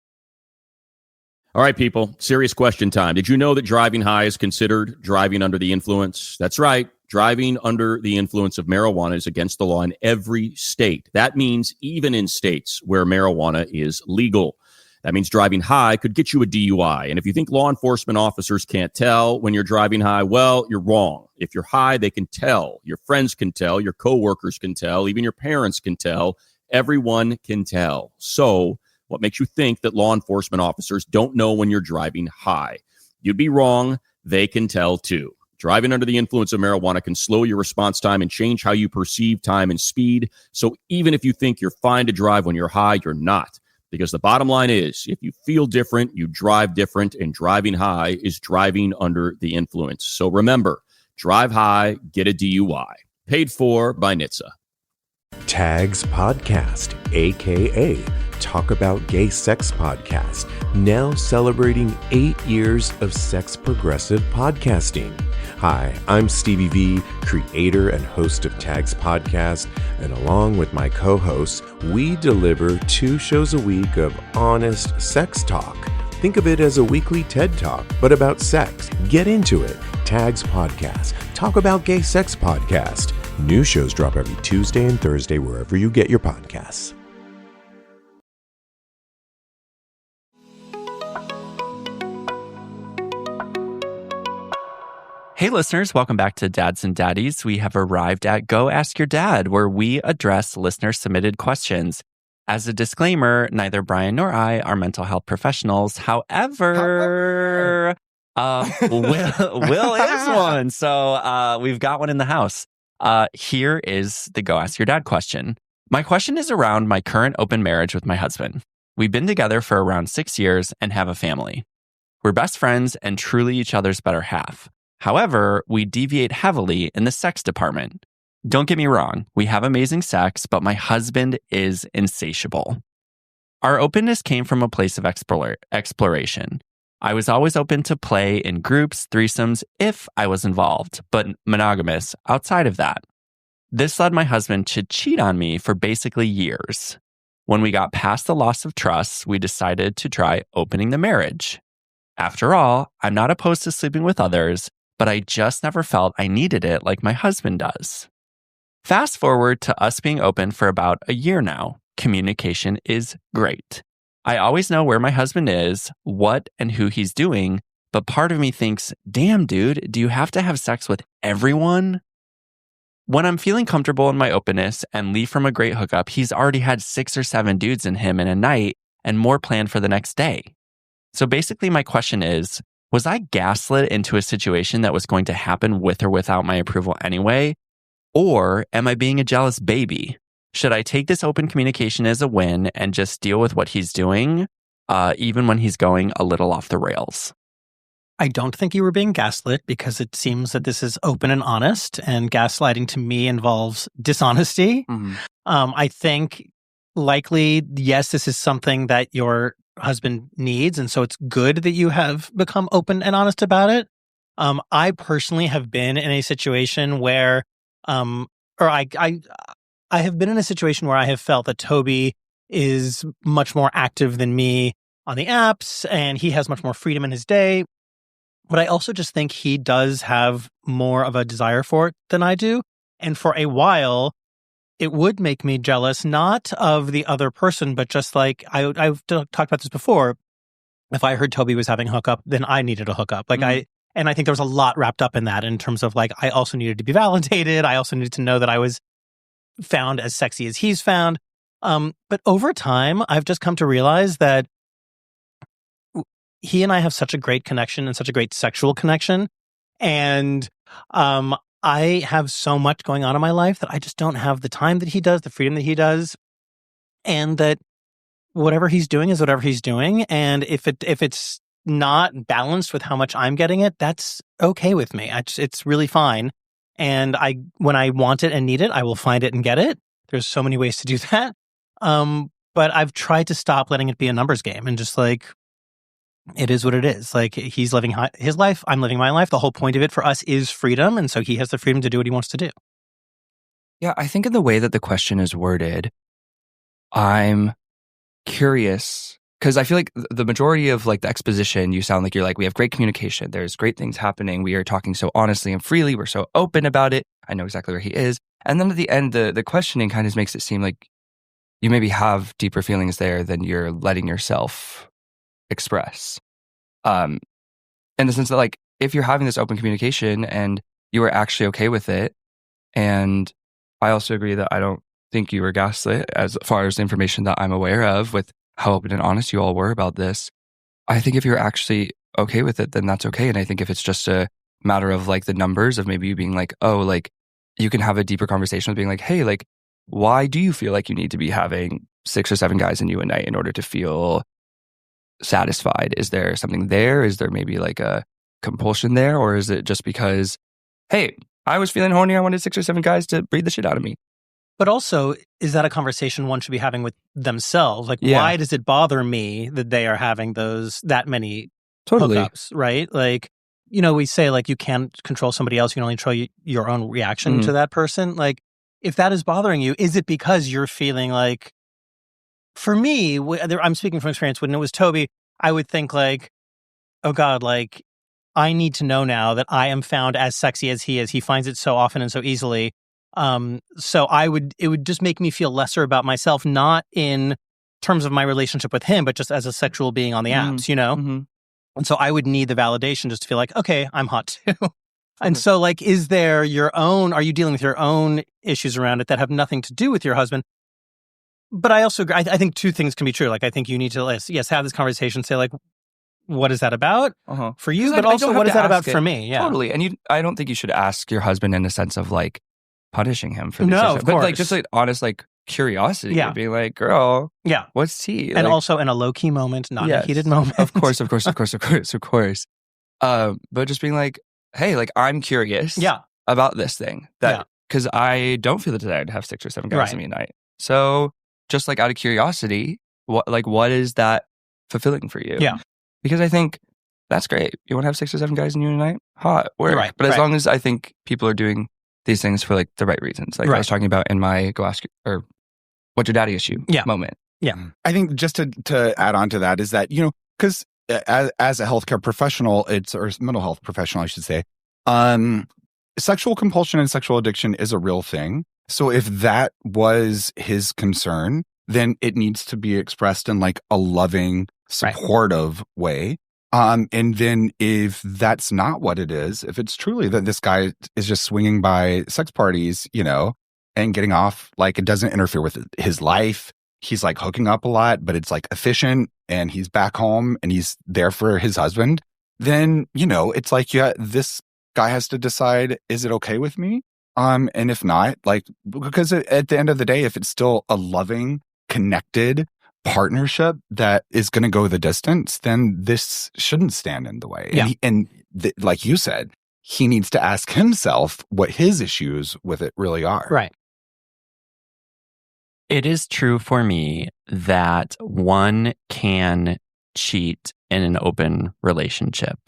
All right, people. Serious question time. Did you know that driving high is considered driving under the influence? That's right. Driving under the influence of marijuana is against the law in every state. That means even in states where marijuana is legal. That means driving high could get you a DUI. And if you think law enforcement officers can't tell when you're driving high, well, you're wrong. If you're high, they can tell. Your friends can tell. Your coworkers can tell. Even your parents can tell. Everyone can tell. So what makes you think that law enforcement officers don't know when you're driving high? You'd be wrong. They can tell too. Driving under the influence of marijuana can slow your response time and change how you perceive time and speed. So even if you think you're fine to drive when you're high, you're not. Because the bottom line is, if you feel different, you drive different, and driving high is driving under the influence. So remember, drive high, get a DUI. Paid for by NHTSA. Tags Podcast, a.k.a. Talk About Gay Sex podcast, now celebrating 8 years of sex progressive podcasting. Hi, I'm Stevie V, creator and host of Tags Podcast, and along with my co-hosts, we deliver 2 shows a week of honest sex talk. Think of it as a weekly TED Talk, but about sex. Get into it. Tags Podcast, Talk About Gay Sex podcast. New shows drop every Tuesday and Thursday wherever you get your podcasts. Hey listeners, welcome back to Dads and Daddies. We have arrived at Go Ask Your Dad, where we address listener-submitted questions. As a disclaimer, neither Brian nor I are mental health professionals. However, Will is one. So we've got one in the house. Here is the Go Ask Your Dad question. My question is around my current open marriage with my husband. We've been together for around 6 years and have a family. We're best friends and truly each other's better half. However, we deviate heavily in the sex department. Don't get me wrong, we have amazing sex, but my husband is insatiable. Our openness came from a place of exploration. I was always open to play in groups, threesomes, if I was involved, but monogamous outside of that. This led my husband to cheat on me for basically years. When we got past the loss of trust, we decided to try opening the marriage. After all, I'm not opposed to sleeping with others, but I just never felt I needed it like my husband does. Fast forward to us being open for about a year now. Communication is great. I always know where my husband is, what and who he's doing, but part of me thinks, damn dude, do you have to have sex with everyone? When I'm feeling comfortable in my openness and leave from a great hookup, he's already had 6 or 7 dudes in him in a night and more planned for the next day. So basically my question is, was I gaslit into a situation that was going to happen with or without my approval anyway? Or am I being a jealous baby? Should I take this open communication as a win and just deal with what he's doing, even when he's going a little off the rails? I don't think you were being gaslit because it seems that this is open and honest, and gaslighting to me involves dishonesty. Mm-hmm. I think likely, yes, this is something that your husband needs, and so it's good that you have become open and honest about it. I personally have been in a situation where, I have been in a situation where I have felt that Toby is much more active than me on the apps, and he has much more freedom in his day. But I also just think he does have more of a desire for it than I do. And for a while, it would make me jealous, not of the other person, but just like I've talked about this before. If I heard Toby was having a hookup, then I needed a hookup. Like I think there was a lot wrapped up in that in terms of like, I also needed to be validated. I also needed to know that I was found as sexy as he's found. But over time, I've just come to realize that he and I have such a great connection and such a great sexual connection. And I have so much going on in my life that I just don't have the time that he does, the freedom that he does, and that whatever he's doing is whatever he's doing. And if it's not balanced with how much I'm getting it, that's okay with me. It's really fine. And when I want it and need it, I will find it and get it. There's so many ways to do that. But I've tried to stop letting it be a numbers game and just like, it is what it is. Like he's living his life, I'm living my life. The whole point of it for us is freedom. And so he has the freedom to do what he wants to do. Yeah, I think in the way that the question is worded, I'm curious because I feel like the majority of like the exposition, you sound like you're like, we have great communication. There's great things happening. We are talking so honestly and freely. We're so open about it. I know exactly where he is. And then at the end, the questioning kind of makes it seem like you maybe have deeper feelings there than you're letting yourself express. In the sense that like, if you're having this open communication and you are actually okay with it, and I also agree that I don't think you were gaslit as far as the information that I'm aware of with how open and honest you all were about this. I think if you're actually okay with it, then that's okay. And I think if it's just a matter of like the numbers of maybe you being like, oh, like you can have a deeper conversation with being like, hey, like, why do you feel like you need to be having 6 or 7 guys in you a night in order to feel satisfied? Is there something there? Is there maybe like a compulsion there? Or is it just because, hey, I was feeling horny, I wanted 6 or 7 guys to breathe the shit out of me? But also, is that a conversation one should be having with themselves? Like, why does it bother me that they are having that many hookups, right? Like, we say like you can't control somebody else. You can only control your own reaction to that person. Like, if that is bothering you, is it because you're feeling like, for me, I'm speaking from experience, when it was Toby, I would think like, oh God, like, I need to know now that I am found as sexy as he is. He finds it so often and so easily. So it would just make me feel lesser about myself, not in terms of my relationship with him, but just as a sexual being on the apps, And so I would need the validation just to feel like, okay, I'm hot too. And so like, are you dealing with your own issues around it that have nothing to do with your husband? But I also, I think two things can be true. Like, I think you need to, yes, have this conversation, say like, what is that about for you? But also, what is that about for me? Yeah. Totally. And I don't think you should ask your husband in the sense of like, punishing him for this. No, of course. But like just like honest like curiosity. Yeah. Being like, girl, what's tea? And like, also in a low-key moment, not a heated moment. Of course. But just being like, hey, like I'm curious about this thing. Because I don't feel the desire to have 6 or 7 guys in me a night. So just like out of curiosity, what is that fulfilling for you? Yeah. Because I think that's great. You want to have 6 or 7 guys in you tonight? Hot. Work. Right. But as long as I think people are doing these things for like the right reasons. Like I was talking about in my go ask or what's your daddy issue moment. Yeah. I think just to add on to that is that, because as a healthcare professional, or mental health professional, I should say, sexual compulsion and sexual addiction is a real thing. So if that was his concern, then it needs to be expressed in like a loving, supportive way. And then if that's not what it is, if it's truly that this guy is just swinging by sex parties, and getting off, like it doesn't interfere with his life. He's like hooking up a lot, but it's like efficient and he's back home and he's there for his husband. Then, it's like, this guy has to decide, is it okay with me? And if not, like, because at the end of the day, if it's still a loving, connected partnership that is going to go the distance, then this shouldn't stand in the way. Yeah. Like you said, he needs to ask himself what his issues with it really are. Right. It is true for me that one can cheat in an open relationship.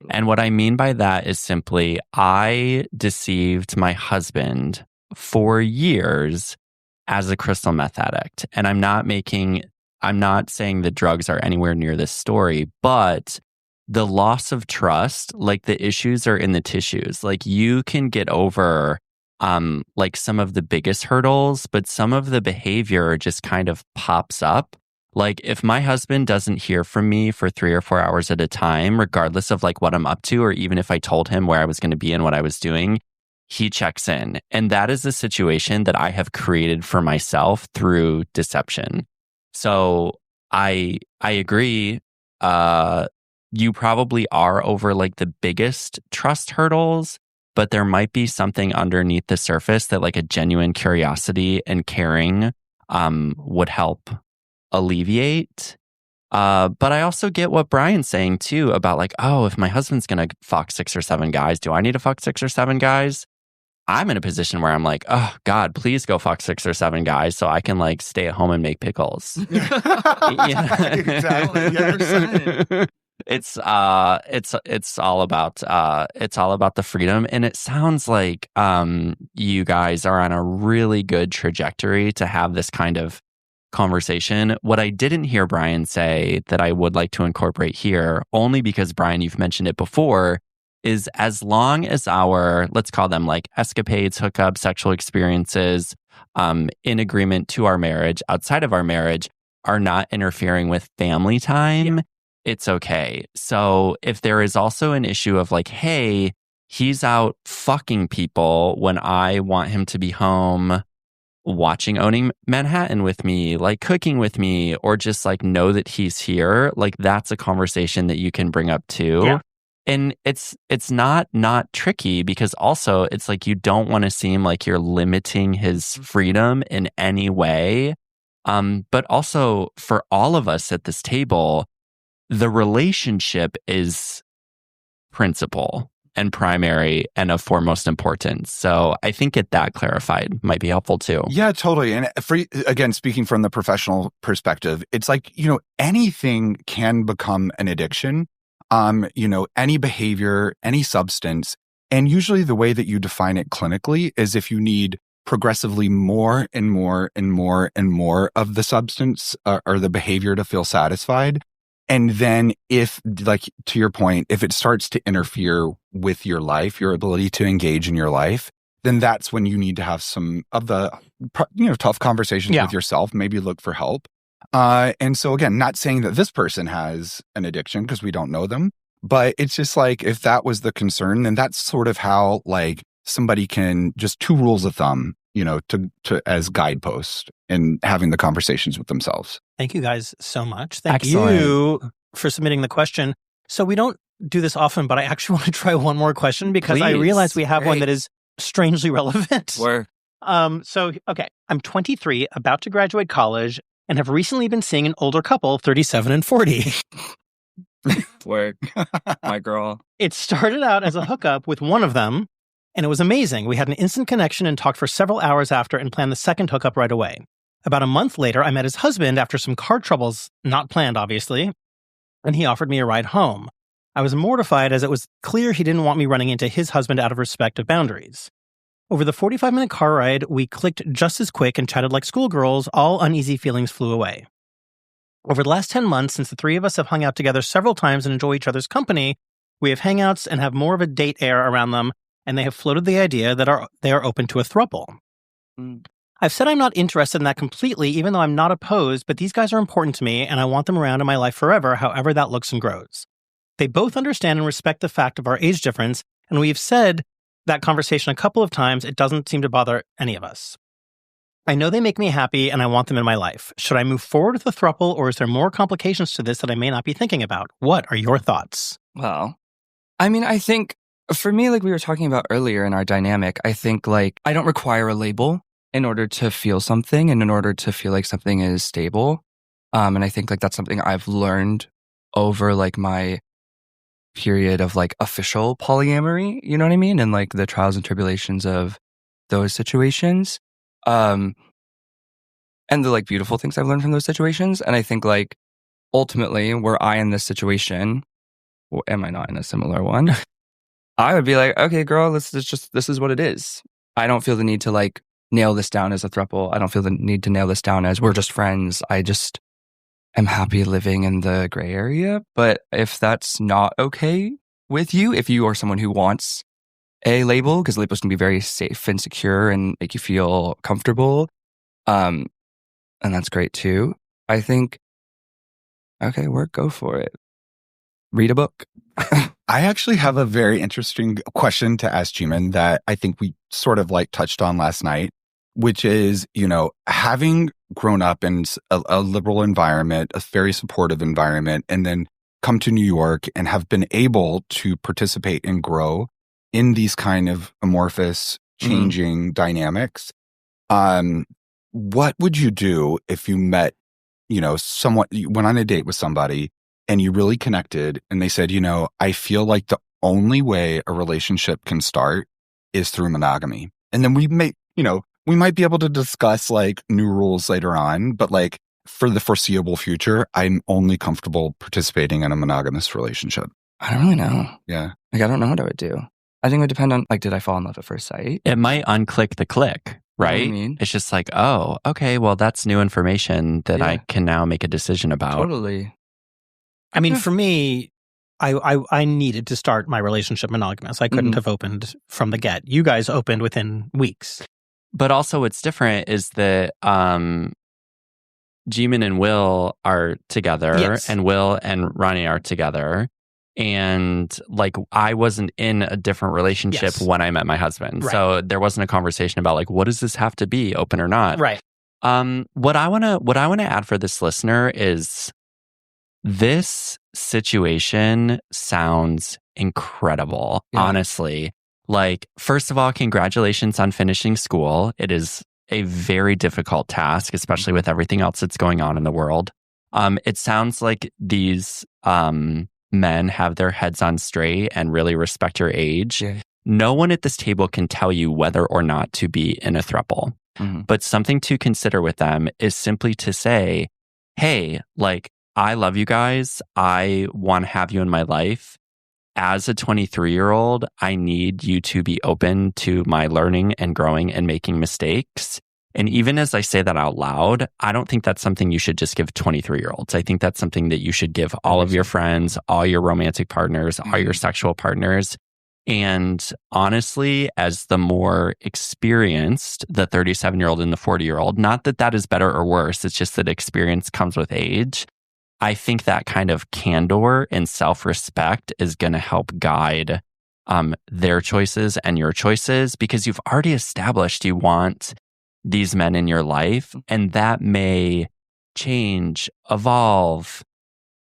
And what I mean by that is simply, I deceived my husband for years as a crystal meth addict. And I'm not saying that drugs are anywhere near this story, but the loss of trust, like the issues are in the tissues. Like you can get over like some of the biggest hurdles, but some of the behavior just kind of pops up. Like if my husband doesn't hear from me for 3 or 4 hours at a time, regardless of like what I'm up to, or even if I told him where I was going to be and what I was doing, he checks in. And that is a situation that I have created for myself through deception. So I agree. You probably are over like the biggest trust hurdles, but there might be something underneath the surface that like a genuine curiosity and caring would help alleviate. But I also get what Brian's saying too about like, oh, if my husband's going to fuck 6 or 7 guys, do I need to fuck 6 or 7 guys? I'm in a position where I'm like, oh God, please go fuck 6 or 7 guys so I can like stay at home and make pickles. Exactly. It's all about the freedom. And it sounds like you guys are on a really good trajectory to have this kind of conversation. What I didn't hear Brian say that I would like to incorporate here, only because Brian, you've mentioned it before, is as long as our, let's call them like escapades, hookups, sexual experiences, in agreement to our marriage, outside of our marriage, are not interfering with family time, it's okay. So if there is also an issue of like, hey, he's out fucking people when I want him to be home watching Owning Manhattan with me, like cooking with me, or just like know that he's here, like that's a conversation that you can bring up too. Yeah. And it's not tricky, because also it's like you don't want to seem like you're limiting his freedom in any way. But also for all of us at this table, the relationship is principal. and primary and of foremost importance. So I think get that clarified might be helpful too. Yeah, totally. And again, speaking from the professional perspective, it's like, anything can become an addiction. Any behavior, any substance. And usually the way that you define it clinically is if you need progressively more and more and more and more of the substance or the behavior to feel satisfied. And then if, like, to your point, if it starts to interfere with your life, your ability to engage in your life, then that's when you need to have some of the, tough conversations with yourself, maybe look for help. And so again, not saying that this person has an addiction because we don't know them, but it's just like, if that was the concern, then that's sort of how like somebody can just 2 rules of thumb, to as guideposts in having the conversations with themselves. Thank you guys so much. Thank you for submitting the question. So we don't do this often, but I actually want to try one more question because I realize we have one that is strangely relevant. Okay, I'm 23, about to graduate college, and have recently been seeing an older couple, 37 and 40. Work, my girl. It started out as a hookup with one of them, and it was amazing. We had an instant connection and talked for several hours after and planned the second hookup right away. About a month later, I met his husband after some car troubles, not planned, obviously, and he offered me a ride home. I was mortified as it was clear he didn't want me running into his husband out of respect of boundaries. Over the 45-minute car ride, we clicked just as quick and chatted like schoolgirls. All uneasy feelings flew away. Over the last 10 months, since the 3 of us have hung out together several times and enjoy each other's company, we have hangouts and have more of a date air around them, and they have floated the idea that they are open to a throuple. I've said I'm not interested in that completely, even though I'm not opposed, but these guys are important to me, and I want them around in my life forever, however that looks and grows. They both understand and respect the fact of our age difference, and we've said that conversation a couple of times. It doesn't seem to bother any of us. I know they make me happy, and I want them in my life. Should I move forward with the throuple, or is there more complications to this that I may not be thinking about? What are your thoughts? Well, I mean, I think for me, like we were talking about earlier in our dynamic, I think like I don't require a label in order to feel something and in order to feel like something is stable. And I think like that's something I've learned over like my period of like official polyamory, you know what I mean? And like the trials and tribulations of those situations. And the like beautiful things I've learned from those situations. And I think like ultimately were I in this situation, well, am I not in a similar one? I would be like, okay, girl, this is what it is. I don't feel the need to like nail this down as a throuple. I don't feel the need to nail this down as we're just friends. I just am happy living in the gray area. But if that's not okay with you, if you are someone who wants a label, because labels can be very safe and secure and make you feel comfortable, and that's great too. I think, okay, go for it. Read a book. I actually have a very interesting question to ask Jimin that I think we sort of like touched on last night, which is, having grown up in a liberal environment, a very supportive environment, and then come to New York and have been able to participate and grow in these kind of amorphous, changing dynamics. What would you do if you met, someone, you went on a date with somebody and you really connected and they said, I feel like the only way a relationship can start is through monogamy. And then we might be able to discuss like new rules later on, but like for the foreseeable future, I'm only comfortable participating in a monogamous relationship. I don't really know. Yeah. Like, I don't know what I would do. I think it would depend on, like, did I fall in love at first sight? It might unclick the click, right? You know what I mean? It's just like, oh, okay, well, that's new information that I can now make a decision about. Totally. I mean, for me, I needed to start my relationship monogamous. I couldn't have opened from the get. You guys opened within weeks. But also what's different is that Jimin and Will are together, and Will and Ronnie are together. And like, I wasn't in a different relationship when I met my husband. Right. So there wasn't a conversation about like, what does this have to be, open or not? Right. What I want to add for this listener is this situation sounds incredible, honestly. Like, first of all, congratulations on finishing school. It is a very difficult task, especially with everything else that's going on in the world. It sounds like these men have their heads on straight and really respect your age, no one at this table can tell you whether or not to be in a throuple. But something to consider with them is simply to say, hey, like, I love you guys. I want to have you in my life. As a 23-year-old, I need you to be open to my learning and growing and making mistakes. And even as I say that out loud, I don't think that's something you should just give 23-year-olds. I think that's something that you should give all of your friends, all your romantic partners, all your sexual partners. And honestly, as the more experienced, the 37-year-old and the 40-year-old, not that that is better or worse, it's just that experience comes with age. I think that kind of candor and self-respect is going to help guide their choices and your choices, because you've already established you want these men in your life, and that may change, evolve,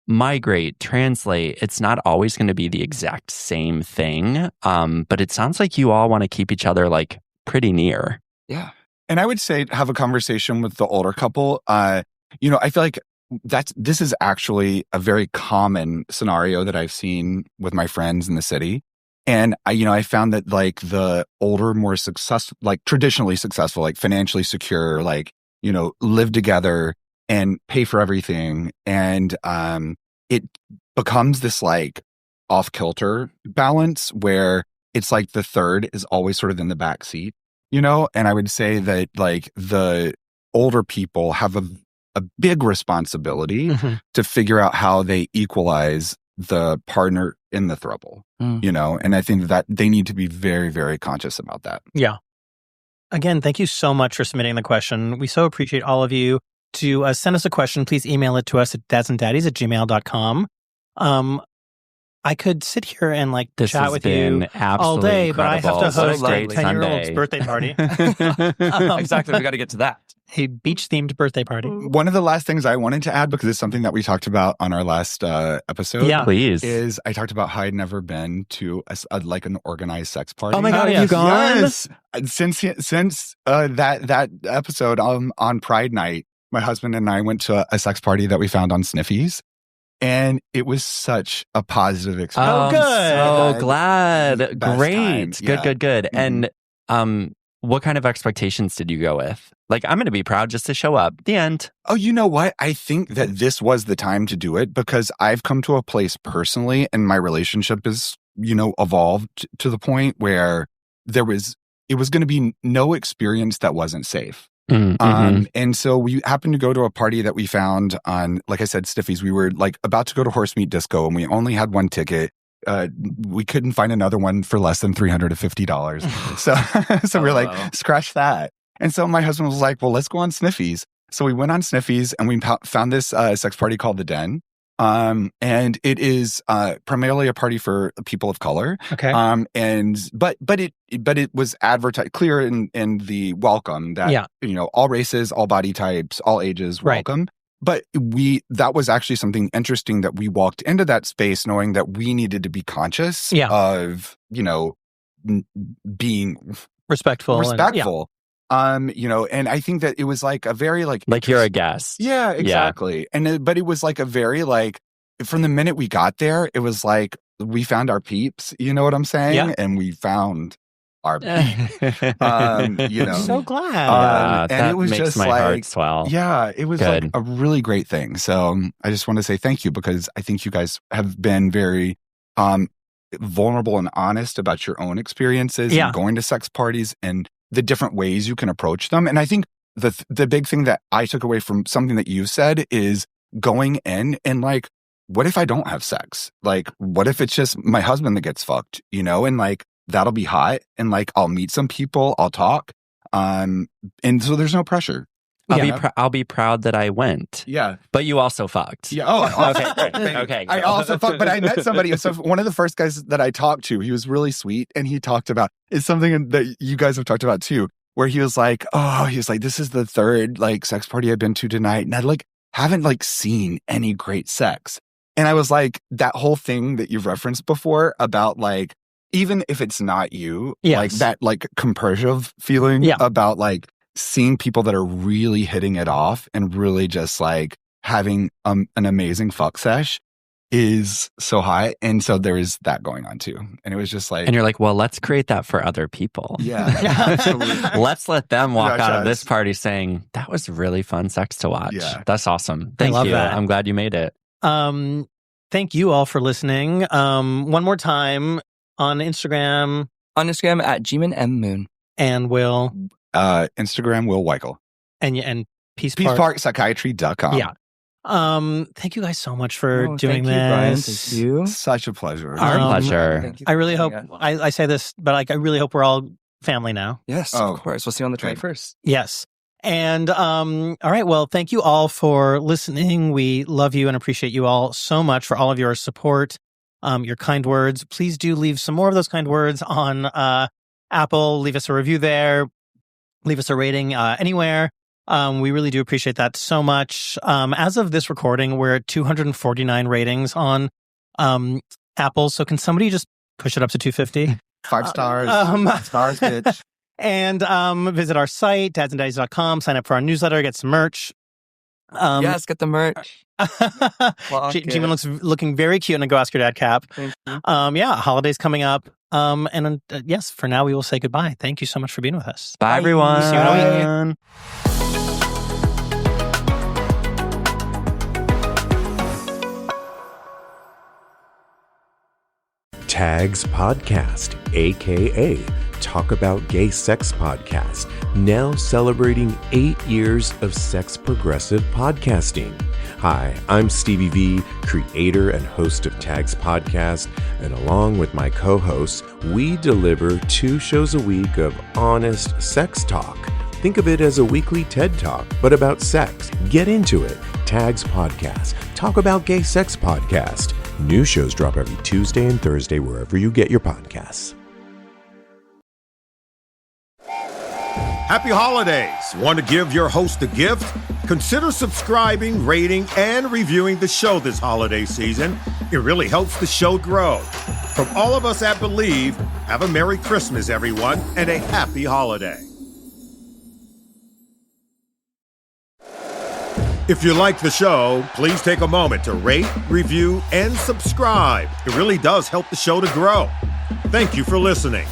migrate, translate. It's not always going to be the exact same thing, but it sounds like you all want to keep each other like pretty near. Yeah. And I would say have a conversation with the older couple. I feel like this is actually a very common scenario that I've seen with my friends in the city. And I found that like the older, more successful, like traditionally successful, like financially secure, like, live together and pay for everything. And it becomes this like off kilter balance where it's like the third is always sort of in the back seat, and I would say that like the older people have a big responsibility to figure out how they equalize the partner in the throuple, and I think that they need to be very, very conscious about that. Yeah. Again, thank you so much for submitting the question. We so appreciate all of you. To send us a question, please email it to us at dadsanddaddies@gmail.com. I could sit here and like chat with you all day, but I have to host a 10-year-old's birthday party. Exactly. We got to get to that. A beach-themed birthday party. One of the last things I wanted to add, because it's something that we talked about on our last episode, please, is I talked about how I'd never been to like an organized sex party. Oh my God, have you gone? Yes. Since that episode on Pride Night, my husband and I went to a sex party that we found on Sniffies. And it was such a positive experience. Oh, good. So glad. Great. Time. Good. And what kind of expectations did you go with? Like, I'm going to be proud just to show up. The end. Oh, you know what? I think that this was the time to do it because I've come to a place personally and my relationship is, evolved to the point where it was going to be no experience that wasn't safe. And so we happened to go to a party that we found on, like I said, Stiffies. We were like about to go to Horse Meat Disco and we only had one ticket. We couldn't find another one for less than $350. So we're like, scratch that. And so my husband was like, well, let's go on Sniffies. So we went on Sniffies and we found this sex party called The Den. And it is primarily a party for people of color. Okay. But it was advertised clear in the welcome that all races, all body types, all ages welcome. Right. But that was actually something interesting that we walked into that space knowing that we needed to be conscious of, being respectful. And I think that it was like a very like you're a guest. Yeah, exactly. Yeah. But it was like a very like from the minute we got there, it was like we found our peeps, you know what I'm saying? Yeah. And we found our peeps. So glad. And it was makes just my like heart swell. Yeah, it was like a really great thing. So I just want to say thank you because I think you guys have been very vulnerable and honest about your own experiences and going to sex parties and the different ways you can approach them. And I think the big thing that I took away from something that you said is going in and like, what if I don't have sex? Like, what if it's just my husband that gets fucked, and like, that'll be hot. And like, I'll meet some people, I'll talk. And so there's no pressure. I'll be proud that I went. Yeah. But you also fucked. Yeah. Oh, okay. Okay. I also fucked, but I met somebody. So one of the first guys that I talked to, he was really sweet. And he talked about, it's something that you guys have talked about too, where he was like, this is the third like sex party I've been to tonight. And I like haven't like seen any great sex. And I was like, that whole thing that you've referenced before about like, even if it's not you, like that like compulsive feeling about like, seeing people that are really hitting it off and really just like having an amazing fuck sesh is so hot. And so there is that going on too. And it was just like, And you're like, well, let's create that for other people. yeah, absolutely. Let's let them walk out of Yes. this party saying, that was really fun sex to watch. Yeah. That's awesome. Thank love you. that. I'm glad you made it. Thank you all for listening. One more time on Instagram On Instagram at Jimin and Moon. and Will Instagram, Will Wikle. and Peace PeaceParkPsychiatry.com. Yeah. Thank you guys so much for doing thank this. you, Brian. Thank you. Such a pleasure. Our Um, pleasure. Thank you I for really hope having us. I say this, but like I really hope we're all family now. Yes, Oh, of course. We'll see you on the good. 21st. Yes. And all right, well, thank you all for listening. We love you and appreciate you all so much for all of your support, your kind words. Please do leave some more of those kind words on Apple. Leave us a review there. Leave us a rating anywhere. We really do appreciate that so much. As of this recording, we're at 249 ratings on Apple. So can somebody just push it up to 250? 5 stars. Stars, bitch. And visit our site, dadsanddaddies.com. Sign up for our newsletter. Get some merch. Yes, get the merch. Jimin looks looking very cute in a Go Ask Your Dad cap. Thank you. Yeah, holidays coming up. And yes, for now we will say goodbye. Thank you so much for being with us. Bye, everyone. See you in a week. Tags Podcast, aka Talk About Gay Sex Podcast, now celebrating 8 years of sex progressive podcasting. Hi, I'm Stevie V, creator and host of Tags Podcast, and along with my co-hosts, we deliver 2 shows a week of honest sex talk. Think of it as a weekly TED Talk, but about sex. Get into it. Tags Podcast, Talk About Gay Sex Podcast. New shows drop every Tuesday and Thursday wherever you get your podcasts. Happy holidays! Want to give your host a gift? Consider subscribing, rating, and reviewing the show this holiday season. It really helps the show grow. From all of us at Believe, have a Merry Christmas, everyone, and a Happy Holiday. If you like the show, please take a moment to rate, review, and subscribe. It really does help the show to grow. Thank you for listening.